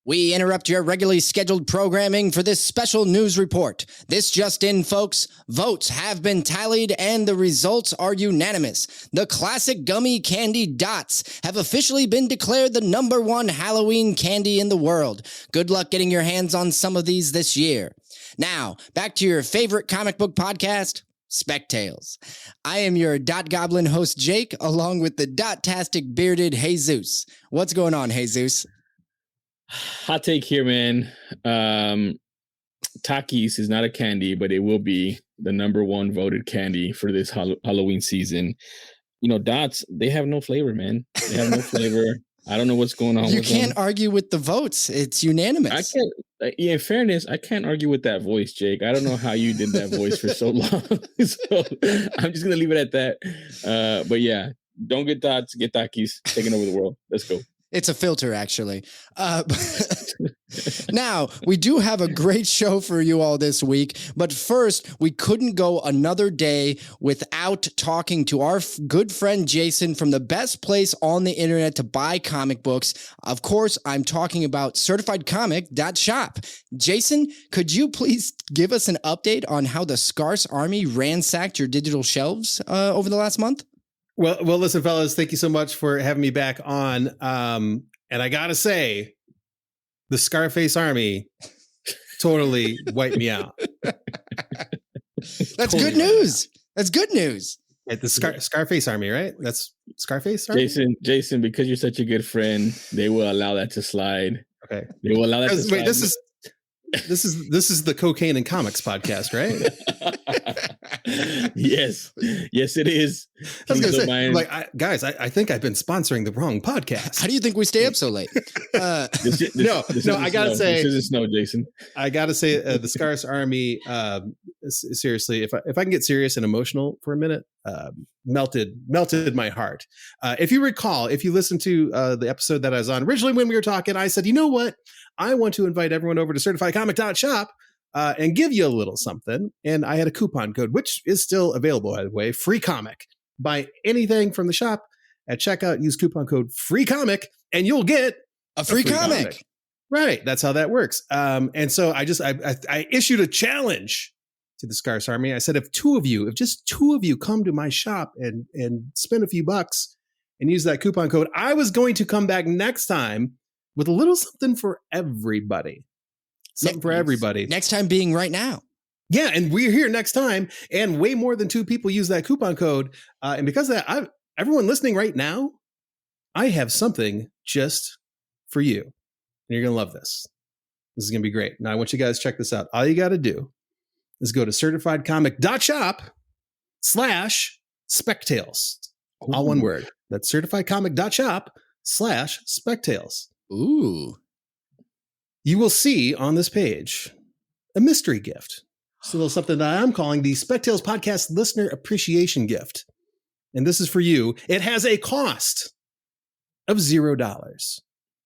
We interrupt your regularly scheduled programming for this special news report. This just in, folks. Votes have been tallied and the results are unanimous. The classic gummy candy Dots have officially been declared the #1 Halloween candy in the world. Good luck getting your hands on some of these this year. Now, back to your favorite comic book podcast, Spec Tales. I am your Dot Goblin host, Jake, along with the Dot-tastic bearded Jesus. What's going on, Jesus? Hot take here, man. Takis is not a candy, but it will be the #1 voted candy for this Halloween season. You know, Dots, they have no flavor, man. They have no flavor. I don't know what's going on. You can't argue with the votes. It's unanimous. I can't. In fairness, I can't argue with that voice, Jake. I don't know how you did that voice for so long. So I'm just gonna leave it at that. But yeah, don't get Dots, get Takis taking over the world. Let's go. It's a filter, actually. Now, we do have a great show for you all this week. But first, we couldn't go another day without talking to our good friend Jason from the best place on the internet to buy comic books. Of course, I'm talking about certifiedcomic.shop. Jason, could you please give us an update on how the Scarce Army ransacked your digital shelves over the last month? Well, listen, fellas, thank you so much for having me back on. And I gotta say, the Scarface Army totally wiped me out. That's good news. That's good news. At the Scarface Army, right? That's Scarface Army? Jason, because you're such a good friend, they will allow that to slide. Okay. They will allow that to slide. Wait, this is the Cocaine and Comics podcast, right? Yes, it is. I was gonna say, guys, I think I've been sponsoring the wrong podcast. How do you think we stay up so late? No, I gotta say, this is snow, Jason. I gotta say, the Scarce Army. Seriously, if I can get serious and emotional for a minute, melted my heart. If you recall, if you listened to the episode that I was on originally when we were talking, I said, you know what? I want to invite everyone over to certifiedcomic.shop and give you a little something. And I had a coupon code, which is still available, by the way, free comic. Buy anything from the shop at checkout, use coupon code free comic, and you'll get a free comic. Right. That's how that works. And so I issued a challenge to the Scarce Army. I said, if just two of you come to my shop and spend a few bucks and use that coupon code, I was going to come back next time with a little something for everybody. Something for everybody. Next time being right now. Yeah, and we're here next time, and way more than 2 people use that coupon code. And because of that, everyone listening right now, I have something just for you. And you're going to love this. This is going to be great. Now, I want you guys to check this out. All you got to do is go to certifiedcomic.shop/spectales. All one word. That's certifiedcomic.shop/spectales. Ooh. You will see on this page a mystery gift. It's a little something that I'm calling the Spectales Podcast Listener Appreciation Gift. And this is for you. It has a cost of $0.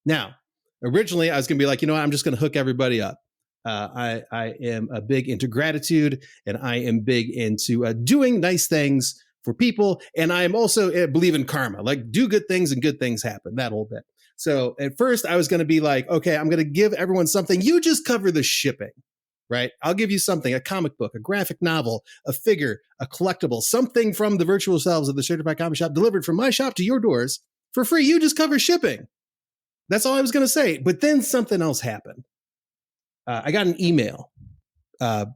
Now, originally I was going to be like, you know what? I'm just going to hook everybody up. I am big into gratitude, and I am big into doing nice things for people. And I am also believe in karma, like do good things and good things happen, that whole bit. So at first I was going to be like, okay, I'm going to give everyone something. You just cover the shipping, right? I'll give you something, a comic book, a graphic novel, a figure, a collectible, something from the virtual shelves of the Certified Comic Shop delivered from my shop to your doors for free. You just cover shipping. That's all I was going to say. But then something else happened. I got an email for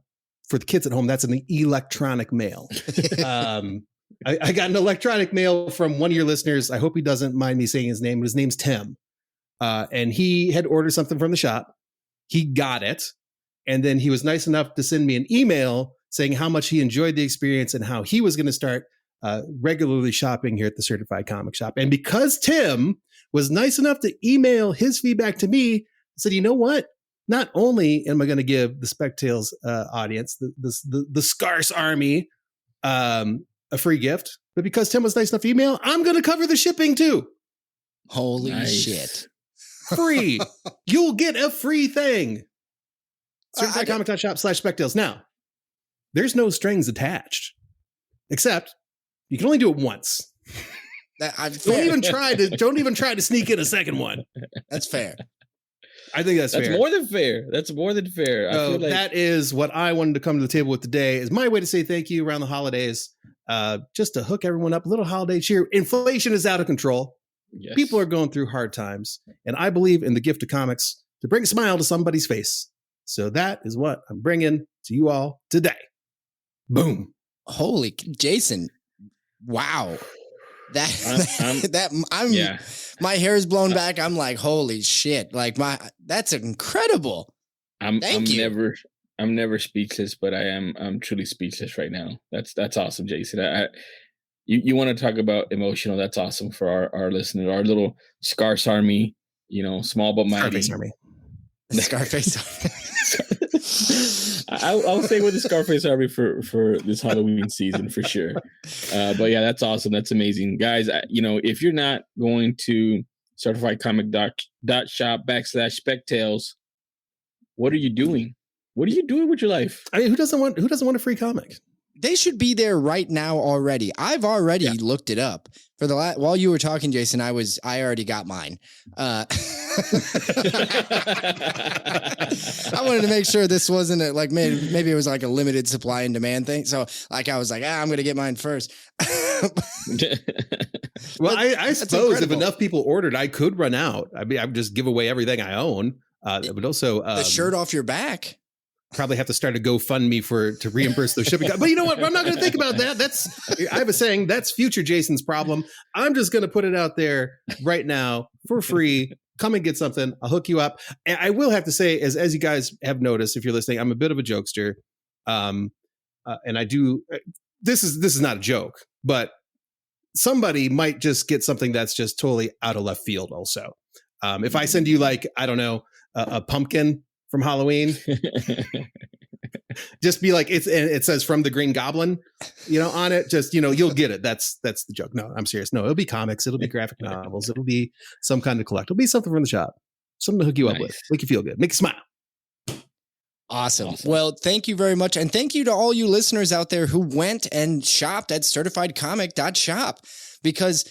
the kids at home. That's an electronic mail. I got an electronic mail from one of your listeners. I hope he doesn't mind me saying his name. His name's Tim. And he had ordered something from the shop. He got it. And then he was nice enough to send me an email saying how much he enjoyed the experience and how he was going to start regularly shopping here at the Certified Comic Shop. And because Tim was nice enough to email his feedback to me, I said, you know what? Not only am I going to give the Spectales audience, the Scarce Army, a free gift, but because Tim was nice enough to email, I'm going to cover the shipping too. Holy shit. Free. You'll get a free thing. CertifiedComic.shop/Spectales. Now, there's no strings attached, except you can only do it once. Don't even try to sneak in a second one. That's fair. I think that's fair. more than fair. That's more than fair. I feel like that is what I wanted to come to the table with today. Is my way to say thank you around the holidays. Just to hook everyone up, a little holiday cheer. Inflation is out of control. yes. People are going through hard times, and I believe in the gift of comics to bring a smile to somebody's face. So that is what I'm bringing to you all today. Boom. Holy Jason. Wow. Yeah. My hair is blown back. I'm like, holy shit. Like that's incredible. I'm you. never speechless, but I'm truly speechless right now. That's awesome, Jason. You want to talk about emotional? That's awesome for our listeners, our little Scarce Army, small but mighty. Scarface Army. Scarface Army. I'll say with the Scarface Army for this Halloween season for sure. But yeah, that's awesome. That's amazing, guys. If you're not going to certifiedcomic.shop/spectales, what are you doing? What are you doing with your life? I mean, who doesn't want a free comic? They should be there right now already. I've already looked it up for while you were talking, Jason. I already got mine. I wanted to make sure this wasn't maybe it was like a limited supply and demand thing. So I was like, I'm going to get mine first. Well, I suppose if enough people ordered, I could run out. I mean, I would just give away everything I own. But also the shirt off your back. Probably have to start a GoFundMe to reimburse those shipping. But you know what? I'm not going to think about that. I have a saying, that's future Jason's problem. I'm just going to put it out there right now for free. Come and get something. I'll hook you up. And I will have to say, as you guys have noticed, if you're listening, I'm a bit of a jokester. And I do. This is not a joke, but somebody might just get something that's just totally out of left field. Also, if I send you I don't know, a pumpkin from Halloween, just be like, it says from the Green Goblin, on it. Just, you'll get it. That's the joke. No, I'm serious. No, it'll be comics. It'll be graphic novels. It'll be some kind of collect. It'll be something from the shop. Something to hook you up with. Make you feel good. Make you smile. Awesome. Well, thank you very much. And thank you to all you listeners out there who went and shopped at certifiedcomic.shop, because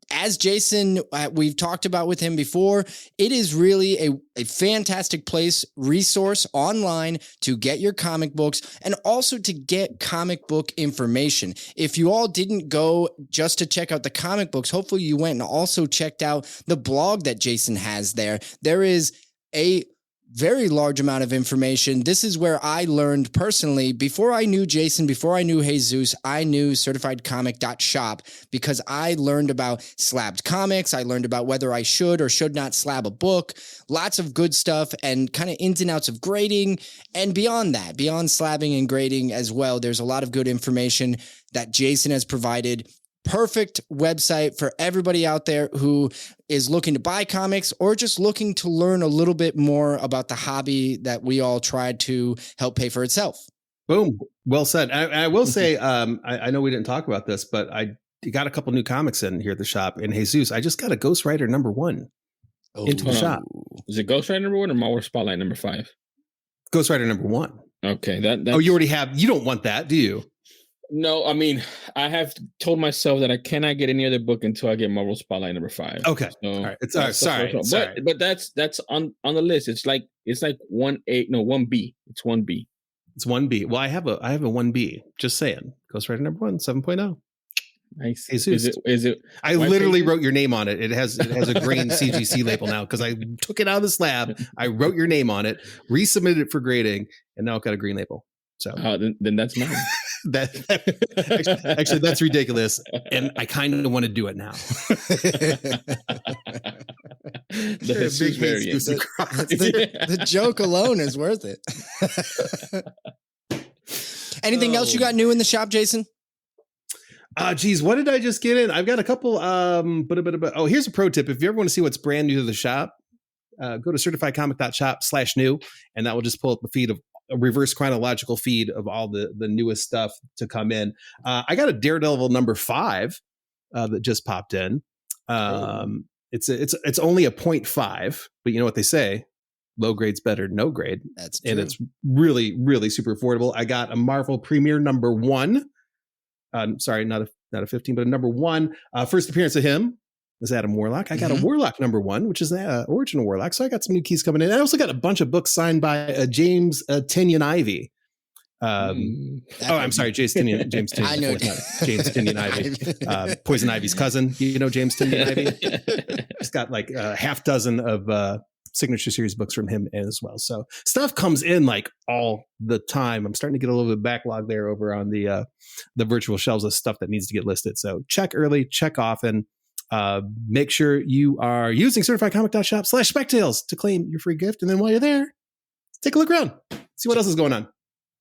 as Jason, we've talked about with him before, it is really a fantastic place, resource online to get your comic books and also to get comic book information. If you all didn't go just to check out the comic books, hopefully you went and also checked out the blog that Jason has there. There is a very large amount of information. This is where I learned personally, before I knew Jason, before I knew Jesus, I knew certifiedcomic.shop because I learned about slabbed comics. I learned about whether I should or should not slab a book, lots of good stuff and kind of ins and outs of grading. And beyond that, beyond slabbing and grading as well, there's a lot of good information that Jason has provided. Perfect website for everybody out there who is looking to buy comics or just looking to learn a little bit more about the hobby that we all tried to help pay for itself. Boom. Well said. I will say, I know we didn't talk about this, but I got a couple new comics in here at the shop. And Jesus, I just got a Ghost Rider #1 into the shop. Is it Ghost Rider #1 or Marvel Spotlight #5? Ghost Rider #1. Okay. Oh, you already have. You don't want that, do you? No, I mean, I have told myself that I cannot get any other book until I get Marvel Spotlight #5. Okay, so all right. It's sorry. But that's on the list. It's like 1A, no 1B. It's 1B. It's 1B. Well, I have a 1B. Just saying. Ghost Rider #1 7.0. Nice. Jesus. Is it? I literally wrote your name on it. It has a green CGC label now because I took it out of the slab. I wrote your name on it, resubmitted it for grading, and now I've got a green label. So then that's mine. Actually, that's ridiculous, and I kind of want to do it now. The joke alone is worth it. Anything else you got new in the shop, Jason? Geez, what did I just get in? I've got a couple. Oh, here's a pro tip: if you ever want to see what's brand new to the shop, go to certifiedcomic.shop/new, and that will just pull up a feed of a reverse chronological feed of all the newest stuff to come in. I got a Daredevil #5 that just popped in. It's only a 0.5, but you know what they say: low grade's better than no grade. That's true. And it's really, really super affordable. I got a Marvel Premiere #1. Sorry, not a 15, but a #1. First appearance of him as Adam Warlock. I got a Warlock #1, which is the original Warlock. So I got some new keys coming in. I also got a bunch of books signed by James Tinian Ivy. I'm sorry, James Tinian. I know James Tinian Ivy, Poison Ivy's cousin. You know James Tinian Ivy. He's got like a half dozen of signature series books from him as well. So stuff comes in like all the time. I'm starting to get a little bit of backlog there over on the virtual shelves of stuff that needs to get listed. So check early, check often. Make sure you are using certifiedcomic.shop/spectales to claim your free gift. And then while you're there, take a look around, see what else is going on.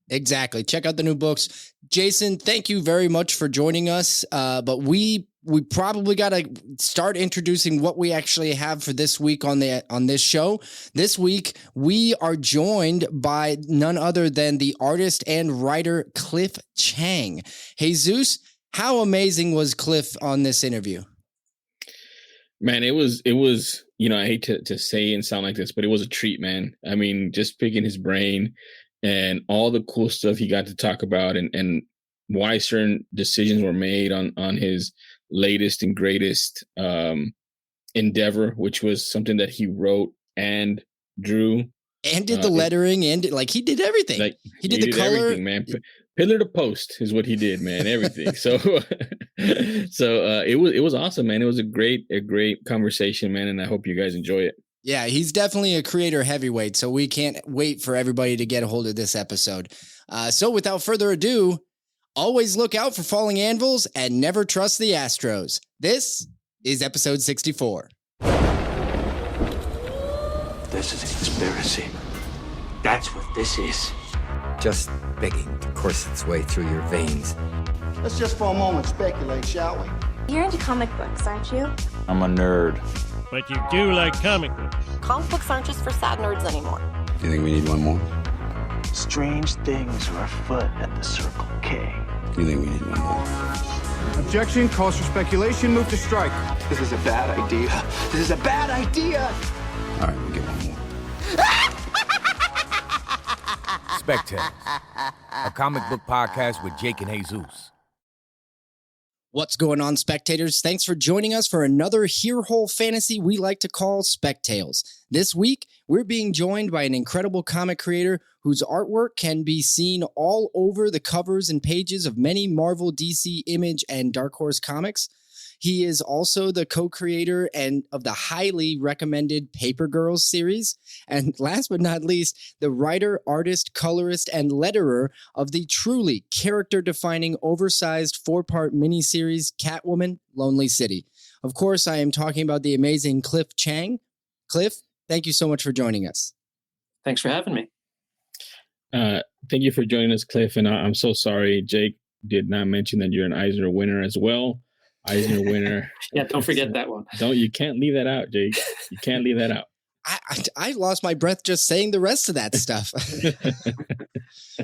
Exactly. Check out the new books. Jason, thank you very much for joining us. But we probably got to start introducing what we actually have for this week on this show. This week, we are joined by none other than the artist and writer Cliff Chiang. Jesus, how amazing was Cliff on this interview? Man, it was, I hate to say and sound like this, but it was a treat, man. I mean, just picking his brain and all the cool stuff he got to talk about and why certain decisions were made on his latest and greatest endeavor, which was something that he wrote and drew. And did the lettering and he did everything. Like, he did the color. Everything, man. Pillar to post is what he did, man. Everything. So it was awesome, man. It was a great conversation, man. And I hope you guys enjoy it. Yeah, he's definitely a creator heavyweight, so we can't wait for everybody to get a hold of this episode. So without further ado, always look out for falling anvils and never trust the Astros. This is episode 64. This is a conspiracy. That's what this is. Just begging to course its way through your veins. Let's just for a moment speculate, shall we? You're into comic books, aren't you? I'm a nerd. But you do like comic books. Comic books aren't just for sad nerds anymore. Do you think we need one more? Strange things are afoot at the Circle K. Do you think we need one more? Objection, calls for speculation, move to strike. This is a bad idea. This is a bad idea. All right, we'll get one more. Spectales, a comic book podcast with Jake and Jesus. What's going on, spectators? Thanks for joining us for another Hearhole fantasy we like to call Spectales. This week, we're being joined by an incredible comic creator whose artwork can be seen all over the covers and pages of many Marvel, DC, Image, and Dark Horse comics. He is also the co-creator of the highly recommended Paper Girls series. And last but not least, the writer, artist, colorist, and letterer of the truly character-defining, oversized 4-part miniseries Catwoman Lonely City. Of course, I am talking about the amazing Cliff Chiang. Cliff, thank you so much for joining us. Thanks for having me. Thank you for joining us, Cliff. And I'm so sorry, Jake did not mention that you're an Eisner winner as well. Eisner winner. Yeah, don't forget that one. You can't leave that out, Jake. You can't leave that out. I lost my breath just saying the rest of that stuff.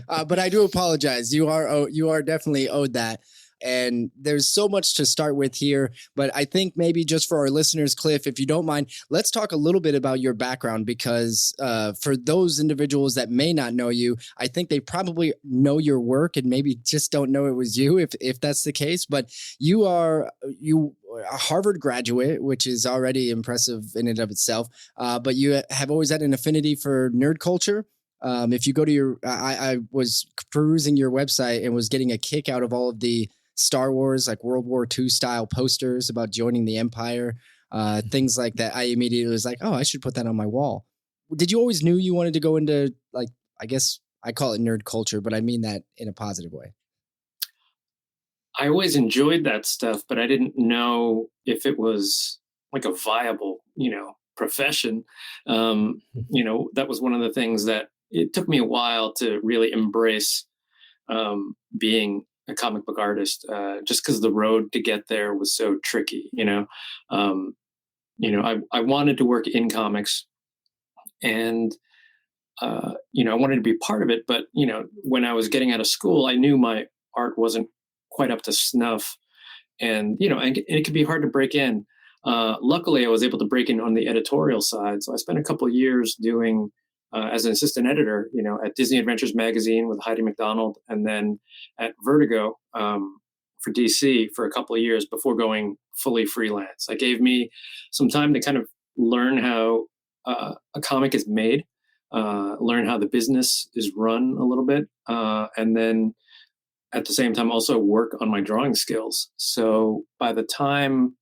But I do apologize. You are definitely owed that. And there's so much to start with here, but I think maybe just for our listeners, Cliff, if you don't mind, let's talk a little bit about your background, because for those individuals that may not know you, I think they probably know your work and maybe just don't know it was you, if that's the case. But you are a Harvard graduate, which is already impressive in and of itself. But you have always had an affinity for nerd culture. If you go to I was perusing your website and was getting a kick out of all of the Star Wars, like World War II style posters about joining the Empire, things like that. I immediately was like, oh, I should put that on my wall. Did you always knew you wanted to go into, like, I guess I call it nerd culture, but I mean that in a positive way? I always enjoyed that stuff, but I didn't know if it was like a viable, profession. That was one of the things that it took me a while to really embrace being a comic book artist, just because the road to get there was so tricky. I wanted to work in comics, and I wanted to be part of it. But when I was getting out of school, I knew my art wasn't quite up to snuff, and it could be hard to break in. Luckily, I was able to break in on the editorial side, so I spent a couple of years doing. As an assistant editor, at Disney Adventures magazine with Heidi McDonald, and then at Vertigo for DC for a couple of years before going fully freelance. It gave me some time to kind of learn how a comic is made, learn how the business is run a little bit, and then at the same time also work on my drawing skills. So by the time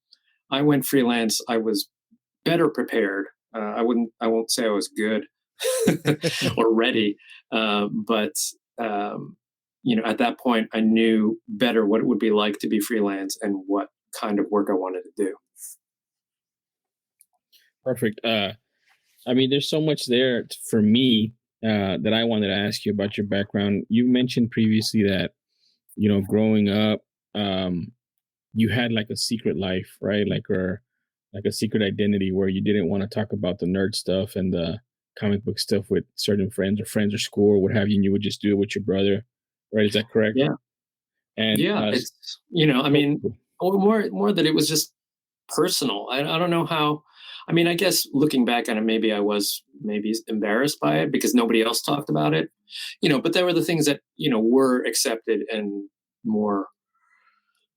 I went freelance, I was better prepared. I won't say I was good or ready, but at that point, I knew better what it would be like to be freelance and what kind of work I wanted to do. Perfect. There's so much there for me that I wanted to ask you about your background. You mentioned previously that, growing up, you had like a secret life, right? Or like a secret identity where you didn't want to talk about the nerd stuff and the comic book stuff with certain friends or school or what have you, and you would just do it with your brother, right? Is that correct? Yeah. And it's more that it was just personal. I don't know how. I guess looking back on it, maybe I was embarrassed by it because nobody else talked about it, but there were the things that were accepted and more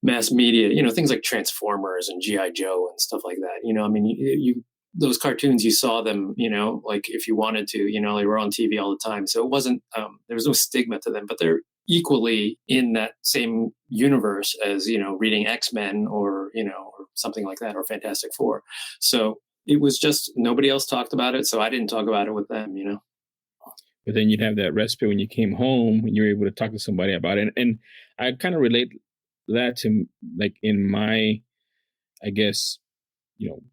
mass media, things like Transformers and G.I. Joe and stuff like that. You those cartoons, you saw them, like if you wanted to, they were on TV all the time. So it wasn't, there was no stigma to them, but they're equally in that same universe as, reading X-Men or something like that, or Fantastic Four. So it was just nobody else talked about it. So I didn't talk about it with them, But then you'd have that respite when you came home and you were able to talk to somebody about it. And I kind of relate that to like in my, I guess,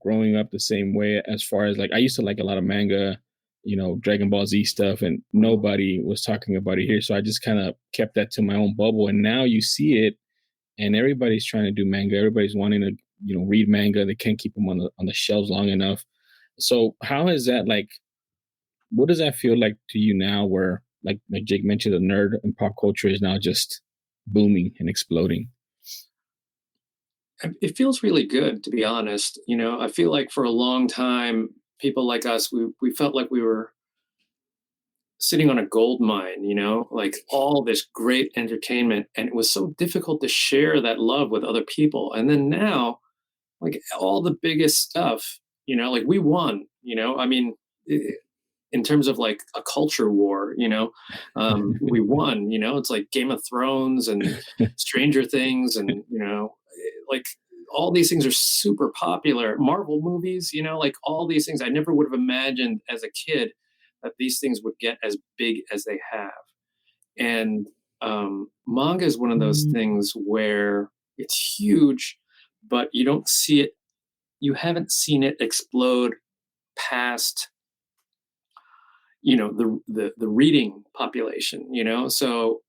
growing up the same way as far as like, I used to like a lot of manga, Dragon Ball Z stuff, and nobody was talking about it here. So I just kind of kept that to my own bubble. And now you see it and everybody's trying to do manga. Everybody's wanting to, read manga. They can't keep them on the shelves long enough. So how is that like, what does that feel like to you now where like Jake mentioned, the nerd and pop culture is now just booming and exploding? It feels really good, to be honest. I feel like for a long time, people like us, we felt like we were sitting on a gold mine, like all this great entertainment. And it was so difficult to share that love with other people. And then now, like all the biggest stuff, like we won, in terms of like a culture war, we won, it's like Game of Thrones and Stranger Things and, like all these things are super popular. Marvel movies, like all these things. I never would have imagined as a kid that these things would get as big as they have. And manga is one of those things where it's huge, but you don't see it. You haven't seen it explode past, the reading population, so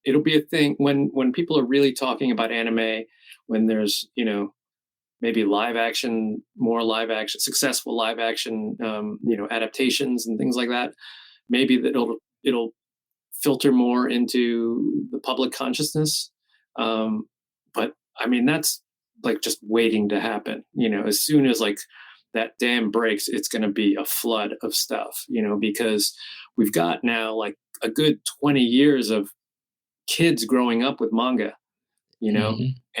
it'll be a thing when people are really talking about anime, when there's, maybe more live action, successful live action, adaptations and things like that. Maybe that it'll filter more into the public consciousness. But that's like just waiting to happen, as soon as like that dam breaks, it's going to be a flood of stuff, because we've got now like a good 20 years of kids growing up with manga, and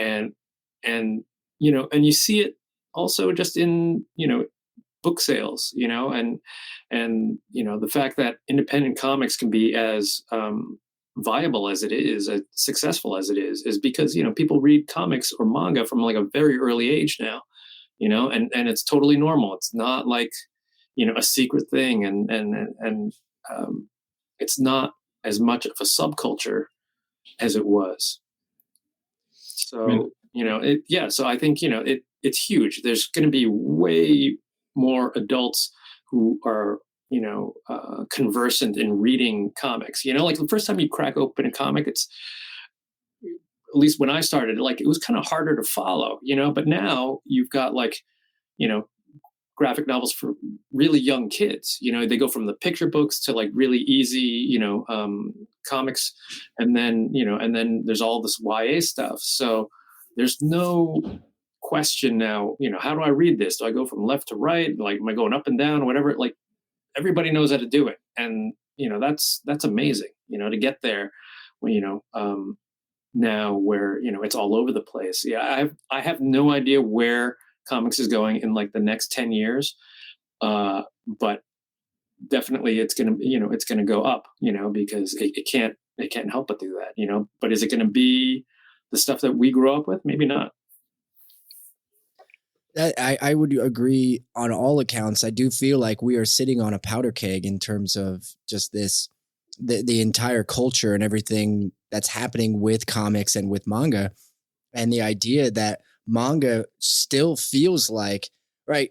you see it also just in, book sales, and the fact that independent comics can be as viable as it is, as successful as it is because, people read comics or manga from like a very early age now, and it's totally normal. It's not like, a secret thing and it's not as much of a subculture as it was. So, so I think, it's huge. There's going to be way more adults who are, conversant in reading comics, like the first time you crack open a comic, it's, at least when I started, like it was kind of harder to follow, but now you've got like, graphic novels for really young kids, they go from the picture books to like really easy, comics. And then, and then there's all this YA stuff. So there's no question now, how do I read this? Do I go from left to right? Like, am I going up and down or whatever? Like everybody knows how to do it. And, that's amazing, to get there when, now where, it's all over the place. Yeah, I have no idea where comics is going in like the next 10 years. But definitely it's going to, it's going to go up, because it can't help but do that, but is it going to be the stuff that we grew up with? Maybe not. I would agree on all accounts. I do feel like we are sitting on a powder keg in terms of just the entire culture and everything that's happening with comics and with manga. And the idea that manga still feels like, right,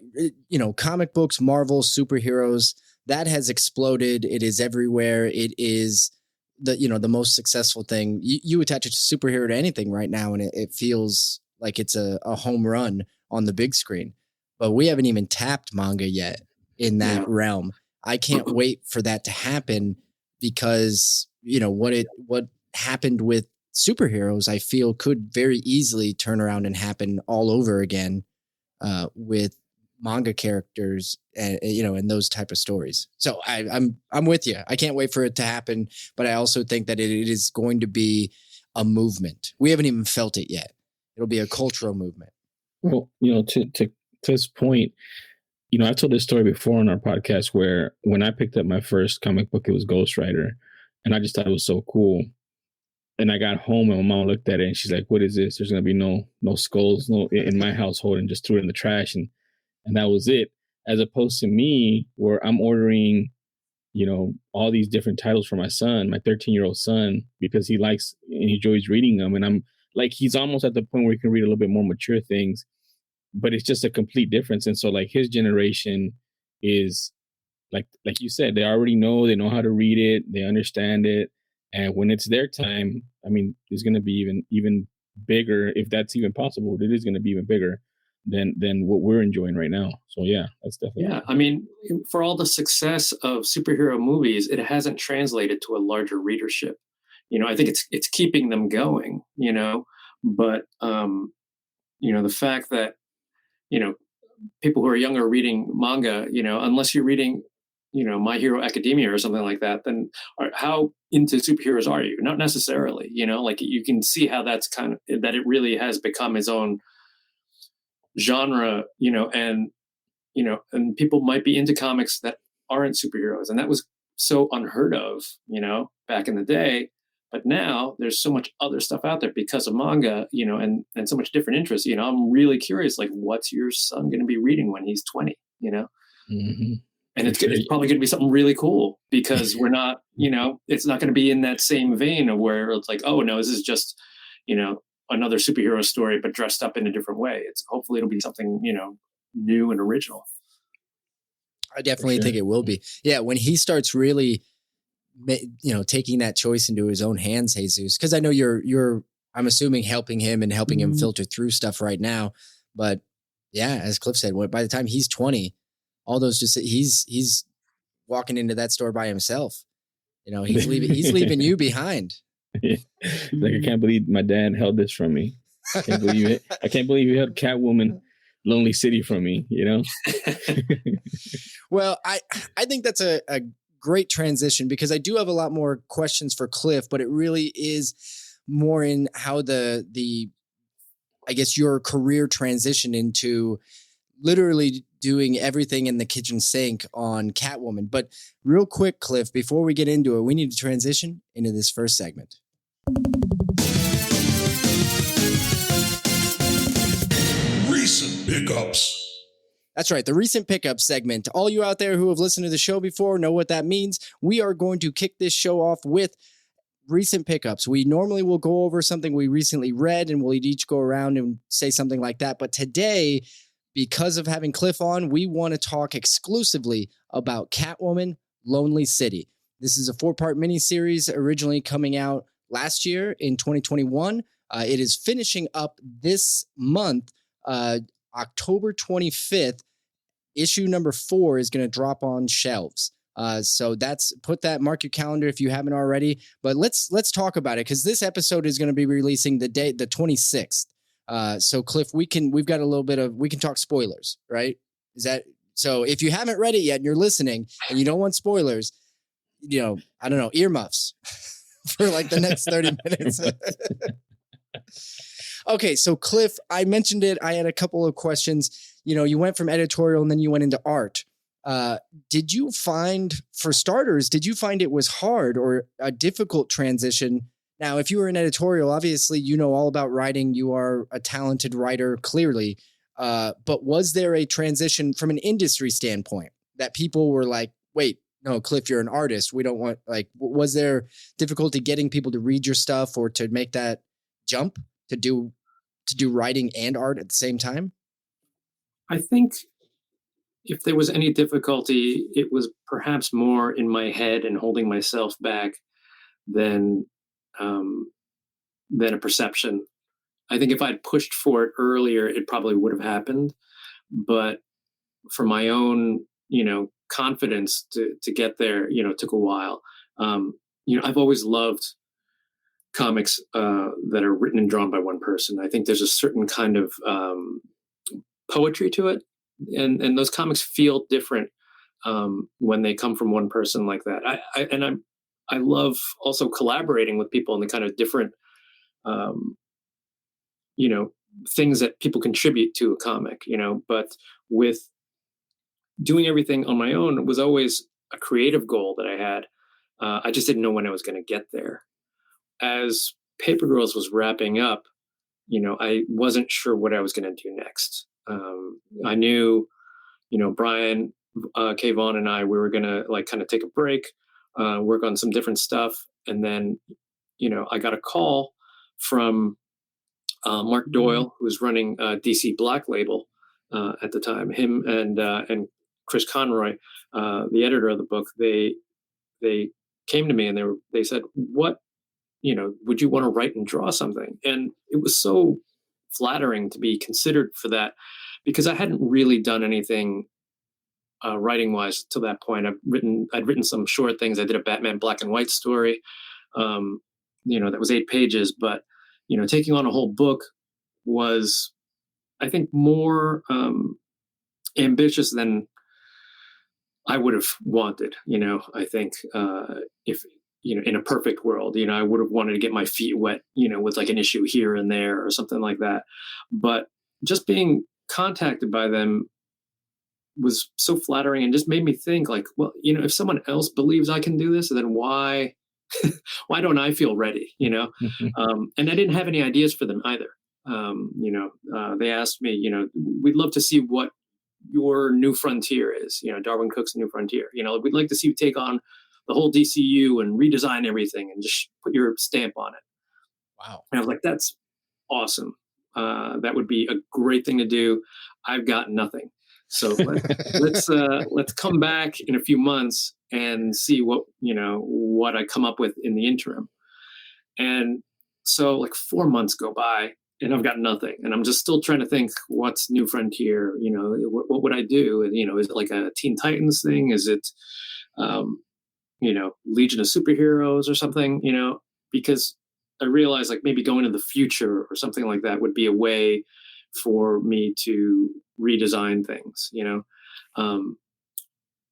comic books, Marvel, superheroes, that has exploded. It is everywhere. It is the most successful thing. You attach a superhero to anything right now, and it feels like it's a home run on the big screen. But we haven't even tapped manga yet in that realm. I can't wait for that to happen, because what happened with superheroes, I feel could very easily turn around and happen all over again with manga characters and and those type of stories. So I'm with you. I can't wait for it to happen, but I also think that it is going to be a movement. We haven't even felt it yet. It'll be a cultural movement. Well, to this point, I've told this story before on our podcast where when I picked up my first comic book, it was Ghost Rider, and I just thought it was so cool. And I got home and my mom looked at it and she's like, "What is this? There's gonna be no skulls in my household," and just threw it in the trash, and that was it. As opposed to me, where I'm ordering, all these different titles for my son, my 13-year-old son, because he likes and he enjoys reading them, and I'm like, he's almost at the point where he can read a little bit more mature things. But it's just a complete difference. And so like his generation is like you said, they already know, they know how to read it. They understand it. And when it's their time, I mean, it's going to be even bigger. If that's even possible, it is going to be even bigger than what we're enjoying right now. So yeah, that's definitely. Yeah. I mean, for all the success of superhero movies, it hasn't translated to a larger readership. I think it's keeping them going, but, the fact that, people who are younger reading manga, unless you're reading, My Hero Academia or something like that, then how into superheroes are you? Not necessarily, like you can see how that's that it really has become its own genre, and people might be into comics that aren't superheroes. And that was so unheard of, back in the day. But now there's so much other stuff out there because of manga, and so much different interest. I'm really curious, like, what's your son going to be reading when he's 20, Mm-hmm. And it's probably going to be something really cool, because we're not, it's not going to be in that same vein of where it's like, oh no, this is just, another superhero story, but dressed up in a different way. Hopefully it'll be something, new and original. I definitely think it will be. Yeah. When he starts really, taking that choice into his own hands, Jesus, because I know you're, I'm assuming helping him and helping him filter through stuff right now. But yeah, as Cliff said, by the time he's 20, all those he's walking into that store by himself. He's leaving you behind. Like, I can't believe my dad held this from me. I can't believe it. I can't believe he held Catwoman Lonely City from me, Well, I think that's a great transition, because I do have a lot more questions for Cliff, but it really is more in how the I guess your career transition into literally doing everything in the kitchen sink on Catwoman. But real quick, Cliff, before we get into it, we need to transition into this first segment. Recent pickups. That's right, the recent pickup segment. All you out there who have listened to the show before know what that means. We are going to kick this show off with recent pickups. We normally will go over something we recently read, and we'll each go around and say something like that. But today, because of having Cliff on, we want to talk exclusively about Catwoman Lonely City. This is a 4-part miniseries originally coming out last year in 2021. It is finishing up this month, October 25th. Issue number 4 is going to drop on shelves. So mark your calendar if you haven't already. But let's talk about it, because this episode is going to be releasing the 26th. So Cliff, we can talk spoilers, right? Is that so? If you haven't read it yet and you're listening and you don't want spoilers, I don't know, earmuffs for like the next 30 minutes. Okay, so Cliff, I mentioned it. I had a couple of questions. You know, you went from editorial and then you went into art. Did you find, for starters, did you find it was hard or a difficult transition? Now, if you were in editorial, obviously you know all about writing. You are a talented writer, clearly. But was there a transition from an industry standpoint that people were like, wait, no, Cliff, you're an artist. We don't want, like, was there difficulty getting people to read your stuff or to make that jump to do writing and art at the same time? I think if there was any difficulty, it was perhaps more in my head and holding myself back than a perception. I think if I'd pushed for it earlier, it probably would have happened. But for my own, confidence to get there, took a while. I've always loved comics that are written and drawn by one person. I think there's a certain kind of poetry to it, and those comics feel different when they come from one person like that. I love also collaborating with people in the kind of different things that people contribute to a comic, but with doing everything on my own was always a creative goal that I had. I just didn't know when I was going to get there. As Paper Girls was wrapping up, I wasn't sure what I was going to do next. I knew, Brian K. Vaughan and I, we were going to kind of take a break, work on some different stuff. And then, I got a call from Mark Doyle, who was running DC Black Label at the time. Him and Chris Conroy, the editor of the book, they came to me and they said, "What, would you want to write and draw something?" And it was so flattering to be considered for that, because I hadn't really done anything writing wise to that point. I'd written some short things. I did a Batman black and white story, that was 8 pages, but taking on a whole book was, I think, more ambitious than I would have wanted. I think if, in a perfect world, I would have wanted to get my feet wet, with like an issue here and there or something like that. But just being contacted by them was so flattering and just made me think like, well, if someone else believes I can do this, then why don't I feel ready? And I didn't have any ideas for them either. They asked me, we'd love to see what your new frontier is, Darwin Cook's new frontier. We'd like to see you take on the whole DCU and redesign everything and just put your stamp on it. Wow. And I was like, that's awesome. That would be a great thing to do. I've got nothing. So let's come back in a few months and see what I come up with in the interim. And so like 4 months go by and I've got nothing. And I'm just still trying to think, what's New Frontier? What would I do? And, is it like a Teen Titans thing? Is it, Legion of Superheroes or something, because I realized like maybe going to the future or something like that would be a way for me to redesign things,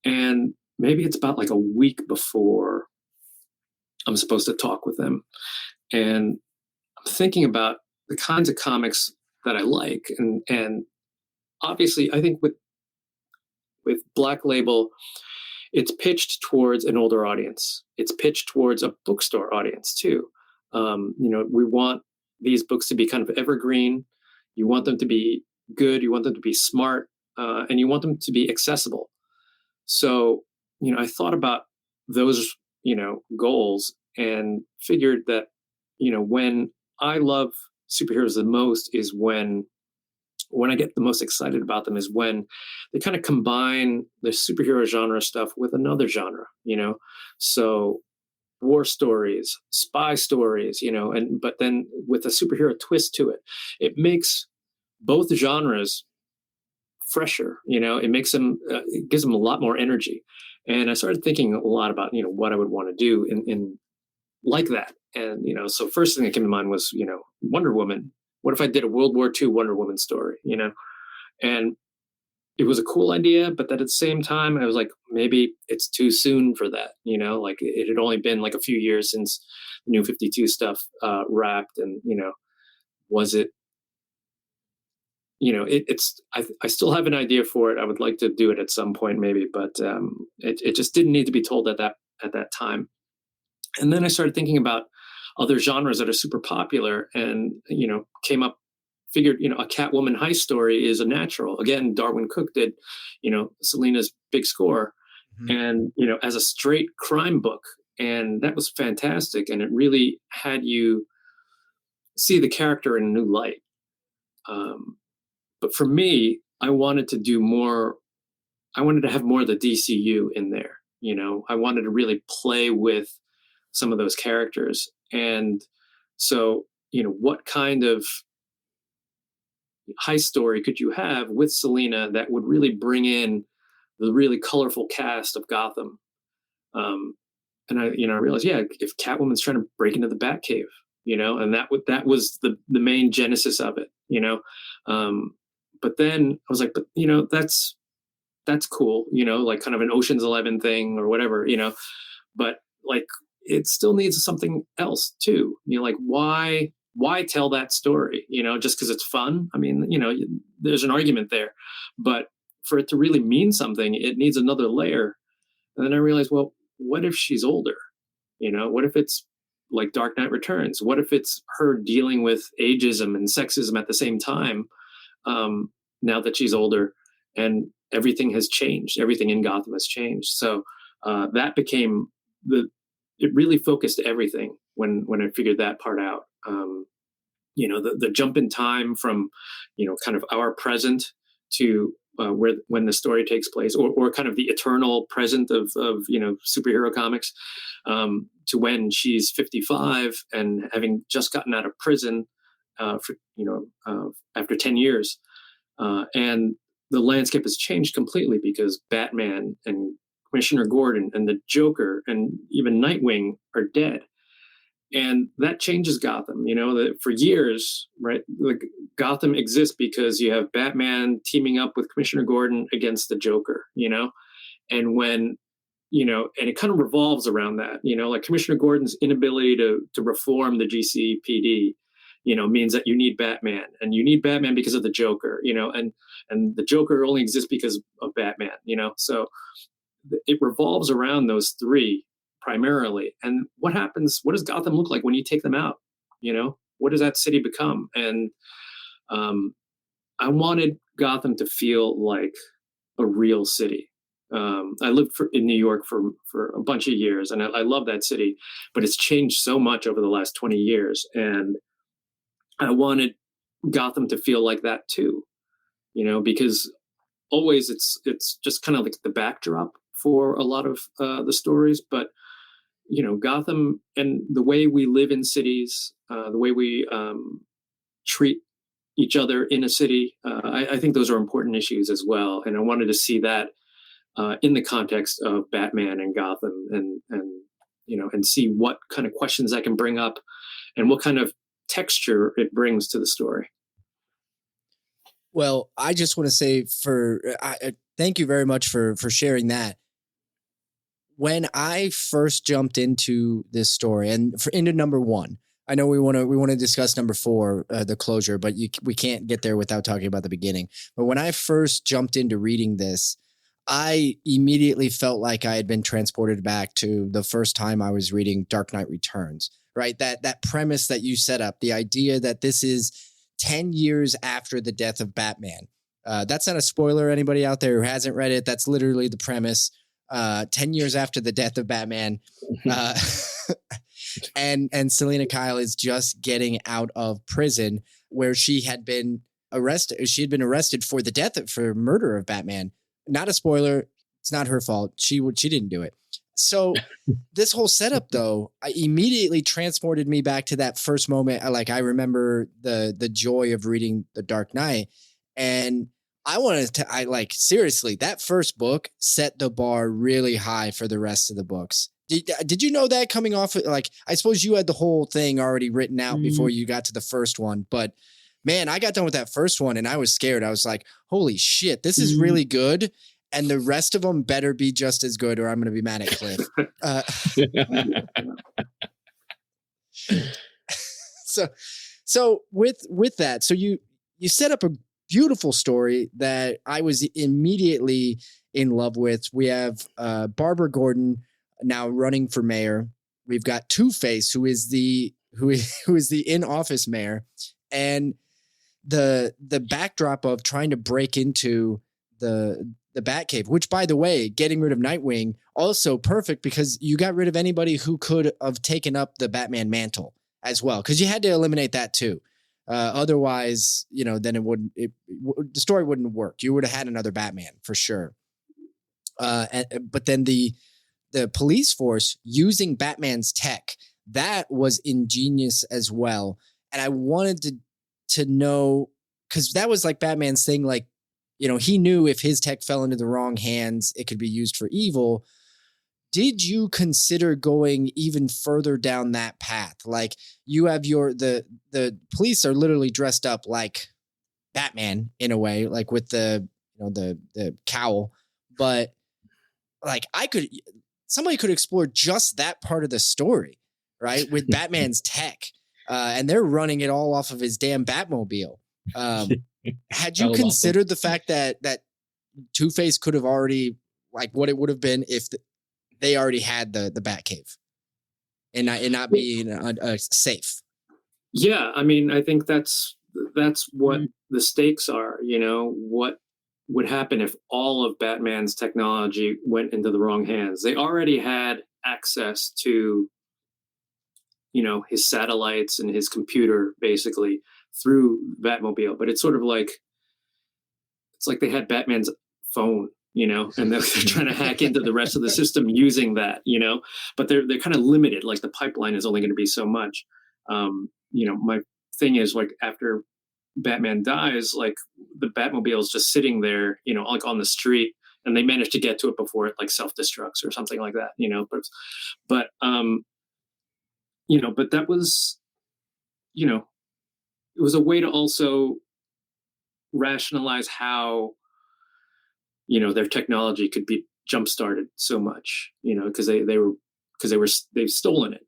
and maybe it's about like a week before I'm supposed to talk with them. And I'm thinking about the kinds of comics that I like. And obviously I think with Black Label, it's pitched towards an older audience. It's pitched towards a bookstore audience too. We want these books to be kind of evergreen. You want them to be good. You want them to be smart, and you want them to be accessible. So, I thought about those, goals and figured that, when I love superheroes the most is when I get the most excited about them is when they kind of combine the superhero genre stuff with another genre, so war stories, spy stories, but then with a superhero twist to it, it makes both genres fresher, it makes them, it gives them a lot more energy. And I started thinking a lot about, what I would want to do in like that. And, so first thing that came to mind was, Wonder Woman. What if I did a World War II Wonder Woman story, and it was a cool idea, but that at the same time, I was like, maybe it's too soon for that, like it had only been like a few years since the New 52 stuff wrapped. And, Was it, I still have an idea for it. I would like to do it at some point maybe, but it just didn't need to be told at that time. And then I started thinking about other genres that are super popular, and figured a Catwoman heist story is a natural. Again, Darwin Cook did Selena's Big Score, and as a straight crime book, and that was fantastic, and it really had you see the character in a new light. But for me, I wanted to do more. I wanted to have more of the DCU in there. I wanted to really play with some of those characters. And so, what kind of heist story could you have with Selena that would really bring in the really colorful cast of Gotham? And I realized, if Catwoman's trying to break into the Batcave, and that was the main genesis of it, but then I was like, that's cool, like kind of an Ocean's 11 thing or whatever, but like it still needs something else too. Like why tell that story, just because it's fun? I mean, there's an argument there, but for it to really mean something, it needs another layer. And then I realized, well, what if she's older? What if it's like Dark Knight Returns? What if it's her dealing with ageism and sexism at the same time? Now that she's older and everything has changed, everything in Gotham has changed. So that became it really focused everything when I figured that part out. The jump in time from, kind of our present to when the story takes place, or kind of the eternal present of superhero comics, to when she's 55 and having just gotten out of prison after 10 years. And the landscape has changed completely because Batman and Commissioner Gordon and the Joker and even Nightwing are dead. And that changes Gotham, that for years, right? Like Gotham exists because you have Batman teaming up with Commissioner Gordon against the Joker, and when, and it kind of revolves around that, like Commissioner Gordon's inability to reform the GCPD, means that you need Batman, and you need Batman because of the Joker, and the Joker only exists because of Batman, so it revolves around those three primarily. And what does Gotham look like when you take them out? What does that city become? And I wanted Gotham to feel like a real city. I lived in New York for a bunch of years, and I love that city, but it's changed so much over the last 20 years. And I wanted Gotham to feel like that too, because always it's just kind of like the backdrop for a lot of the stories. But, Gotham and the way we live in cities, the way we treat each other in a city, I think those are important issues as well. And I wanted to see that in the context of Batman and Gotham, and see what kind of questions I can bring up and what kind of texture it brings to the story. Well, I just want to say thank you very much for sharing that. When I first jumped into this story and into number 1, I know we want to discuss number 4, the closure, but we can't get there without talking about the beginning. But when I first jumped into reading this, I immediately felt like I had been transported back to the first time I was reading Dark Knight Returns, right? That premise that you set up, the idea that this is 10 years after the death of Batman. That's not a spoiler. Anybody out there who hasn't read it, that's literally the premise. 10 years after the death of Batman. And Selena Kyle is just getting out of prison where she had been arrested. She had been arrested for for murder of Batman. Not a spoiler. It's not her fault. She didn't do it. So this whole setup, though, immediately transported me back to that first moment. I remember the joy of reading The Dark Knight, and seriously, that first book set the bar really high for the rest of the books. Did you know that coming off? I suppose you had the whole thing already written out before you got to the first one, but man, I got done with that first one and I was scared. I was like, holy shit, this is really good. And the rest of them better be just as good or I'm going to be mad at Cliff. So with that, so you set up a beautiful story that I was immediately in love with. We have Barbara Gordon now running for mayor. We've got Two-Face, who is the in-office mayor, and the backdrop of trying to break into the Batcave, which, by the way, getting rid of Nightwing, also perfect because you got rid of anybody who could have taken up the Batman mantle as well, because you had to eliminate that too. Otherwise, then the story wouldn't work. You would have had another Batman for sure. But then the police force using Batman's tech, that was ingenious as well. And I wanted to know, because that was like Batman's thing, like, he knew if his tech fell into the wrong hands, it could be used for evil. Did you consider going even further down that path? Like, you have the police are literally dressed up like Batman in a way, like with the cowl, but like somebody could explore just that part of the story, right? With Batman's tech, and they're running it all off of his damn Batmobile. Had you considered the fact that Two-Face could have already, like, what it would have been if they already had the Batcave and not being safe? Yeah, I mean, I think that's what the stakes are. What would happen if all of Batman's technology went into the wrong hands? They already had access to, his satellites and his computer basically through Batmobile, but it's sort of like, it's like they had Batman's phone, and they're trying to hack into the rest of the system using that, but they're kind of limited. Like, the pipeline is only going to be so much. My thing is, like, after Batman dies, like, the Batmobile is just sitting there, like on the street, and they managed to get to it before it like self-destructs or something like that, but that was, it was a way to also rationalize how, their technology could be jump started so much, because they've stolen it,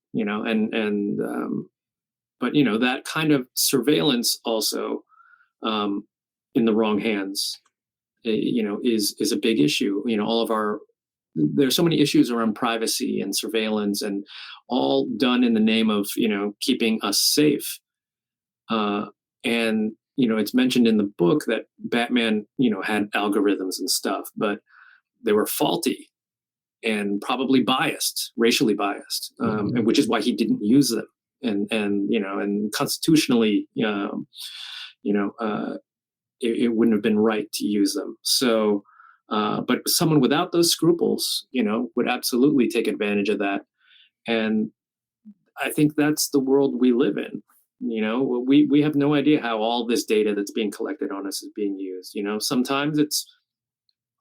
but that kind of surveillance also, in the wrong hands, is a big issue. There's so many issues around privacy and surveillance, and all done in the name of, keeping us safe. And it's mentioned in the book that Batman, had algorithms and stuff, but they were faulty and probably biased, racially biased, and which is why he didn't use them. And constitutionally, it wouldn't have been right to use them. So, but someone without those scruples, would absolutely take advantage of that. And I think that's the world we live in. We have no idea how all this data that's being collected on us is being used. Sometimes it's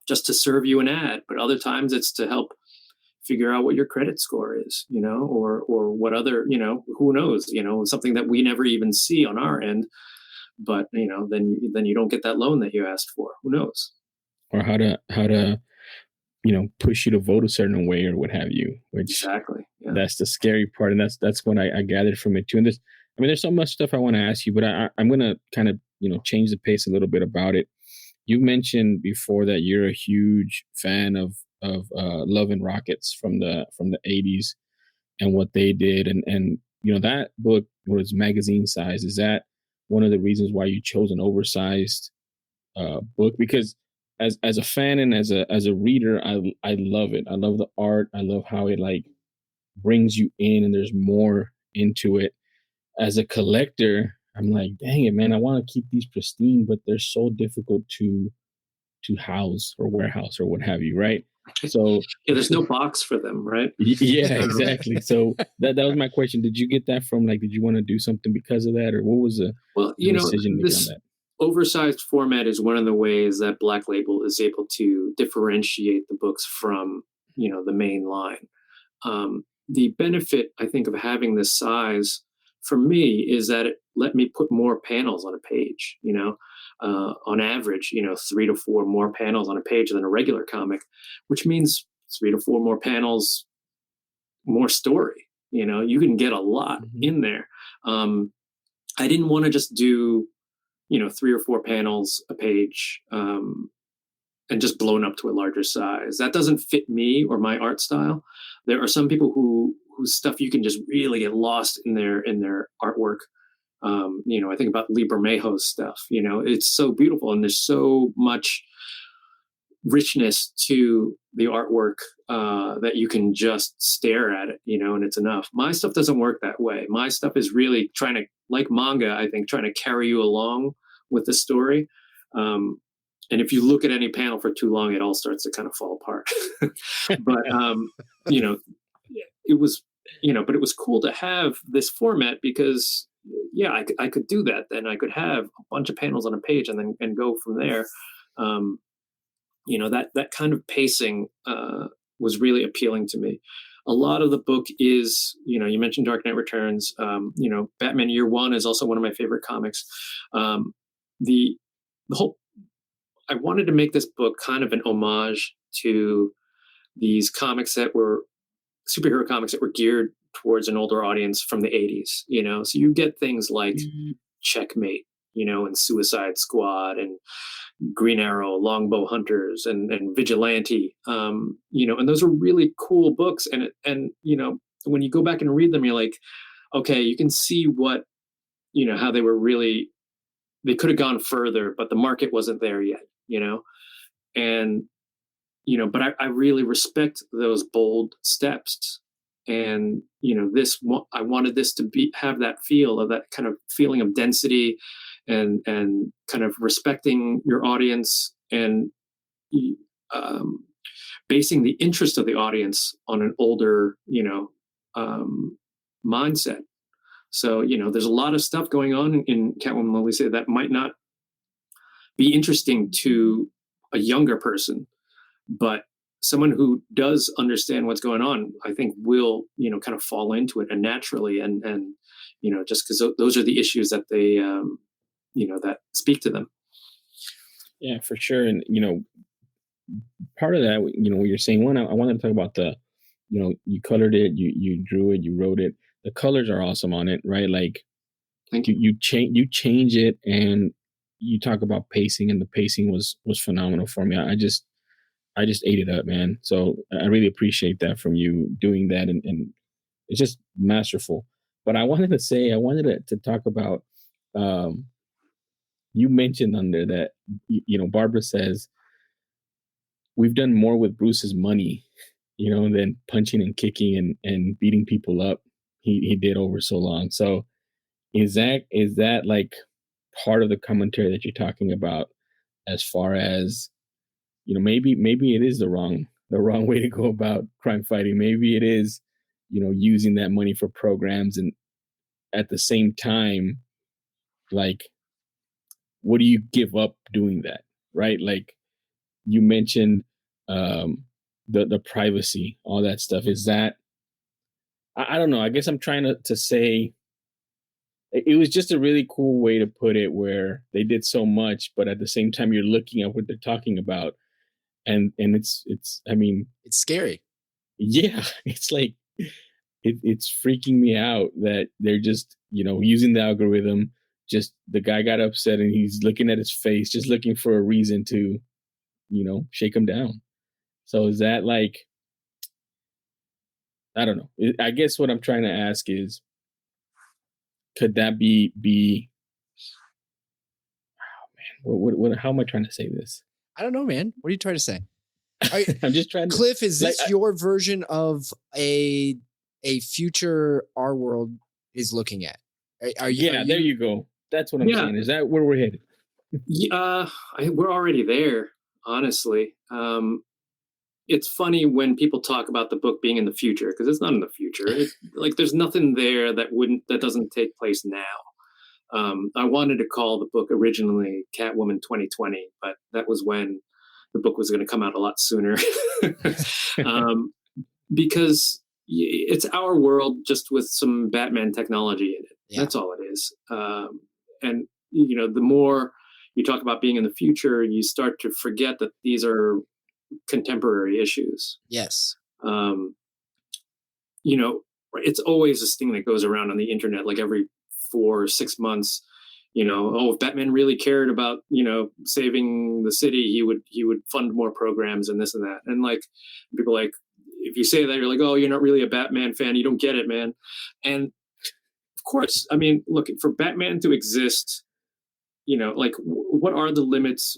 just to serve you an ad, but other times it's to help figure out what your credit score is, or what other, who knows, something that we never even see on our end, but then you don't get that loan that you asked for. Who knows? Or how to push you to vote a certain way or what have you, which exactly, yeah. That's the scary part. And that's what I gathered from it too. And there's so much stuff I want to ask you, but I'm going to kind of, change the pace a little bit about it. You mentioned before that you're a huge fan of Love and Rockets from the 80s and what they did. And that book was magazine size. Is that one of the reasons why you chose an oversized book? Because as a fan and as a reader, I love it. I love the art. I love how it like brings you in and there's more into it. As a collector, I'm like, dang it, man, I want to keep these pristine, but they're so difficult to house or warehouse or what have you, right? So yeah, there's no box for them, right? Yeah, exactly. So that was my question. Did you get that from, like, did you want to do something because of that, or what was the decision this on that? Oversized format is one of the ways that Black Label is able to differentiate the books from the main line. The benefit, I think, of having this size for me is that it let me put more panels on a page, on average, 3 to 4 more panels on a page than a regular comic, which means 3 to 4 more panels, more story. You can get a lot in there. I didn't want to just do, 3 or 4 panels a page, and just blown up to a larger size. That doesn't fit me or my art style. There are some people whose stuff you can just really get lost in their artwork. I think about Lee Bermejo's stuff. It's so beautiful, and there's so much richness to the artwork that you can just stare at it, and it's enough. My stuff doesn't work that way. My stuff is really trying to, like manga, I think, trying to carry you along with the story. And if you look at any panel for too long, it all starts to kind of fall apart. But it was, but it was cool to have this format because, I could do that. Then I could have a bunch of panels on a page and go from there. That kind of pacing was really appealing to me. A lot of the book is, you mentioned Dark Knight Returns. Batman Year One is also one of my favorite comics. The whole, I wanted to make this book kind of an homage to these comics that were superhero comics that were geared towards an older audience from the 80s, so you get things like Checkmate, and Suicide Squad and Green Arrow, Longbow Hunters, and Vigilante, and those are really cool books. And when you go back and read them, you're like, okay, you can see what, how they were really, they could have gone further, but the market wasn't there yet, and, but I really respect those bold steps. And, I wanted this to have that feel of that kind of feeling of density and kind of respecting your audience and basing the interest of the audience on an older, mindset. So, there's a lot of stuff going on in Catwoman Lonely City that might not be interesting to a younger person, but someone who does understand what's going on, I think will, kind of fall into it and naturally. And just because those are the issues that they, that speak to them. Yeah, for sure. And, part of that, what you're saying, one, I wanted to talk about the, you colored it, you drew it, you wrote it. The colors are awesome on it, right? Like, thank you. You change it, and you talk about pacing, and the pacing was phenomenal for me. I just ate it up, man. So I really appreciate that from you doing that, and it's just masterful. But I wanted to talk about, you mentioned under that, Barbara says, we've done more with Bruce's money, than punching and kicking and beating people up. He did over so long. So is that like part of the commentary that you're talking about, as far as, maybe it is the wrong way to go about crime fighting. Maybe it is, using that money for programs, and at the same time, like, what do you give up doing that? Right? Like you mentioned, the privacy, all that stuff. Is that, I don't know. I guess I'm trying to say, it was just a really cool way to put it, where they did so much, but at the same time, you're looking at what they're talking about. And it's, I mean, it's scary. Yeah. It's like, it's freaking me out that they're just, using the algorithm. Just the guy got upset and he's looking at his face, just looking for a reason to, shake him down. So is that like, I don't know. I guess what I'm trying to ask is, could that be? Oh man, what? How am I trying to say this? I don't know, man. What are you trying to say? I'm just trying to. Cliff, is this your version of a future our world is looking at? Are you? There you go. That's what I'm saying. Is that where we're headed? Yeah, we're already there. Honestly, it's funny when people talk about the book being in the future, because it's not in the future. It's like there's nothing there that doesn't take place now. I wanted to call the book originally Catwoman 2020, but that was when the book was going to come out a lot sooner. Because it's our world, just with some Batman technology in it. Yeah. That's all it is. And the more you talk about being in the future, you start to forget that these are contemporary issues. Yes. It's always this thing that goes around on the internet, like every for 6 months, if Batman really cared about, saving the city, he would fund more programs and this and that. And like people like, if you say that, you're like, oh, you're not really a Batman fan. You don't get it, man. And of course, I mean, look, for Batman to exist, like what are the limits?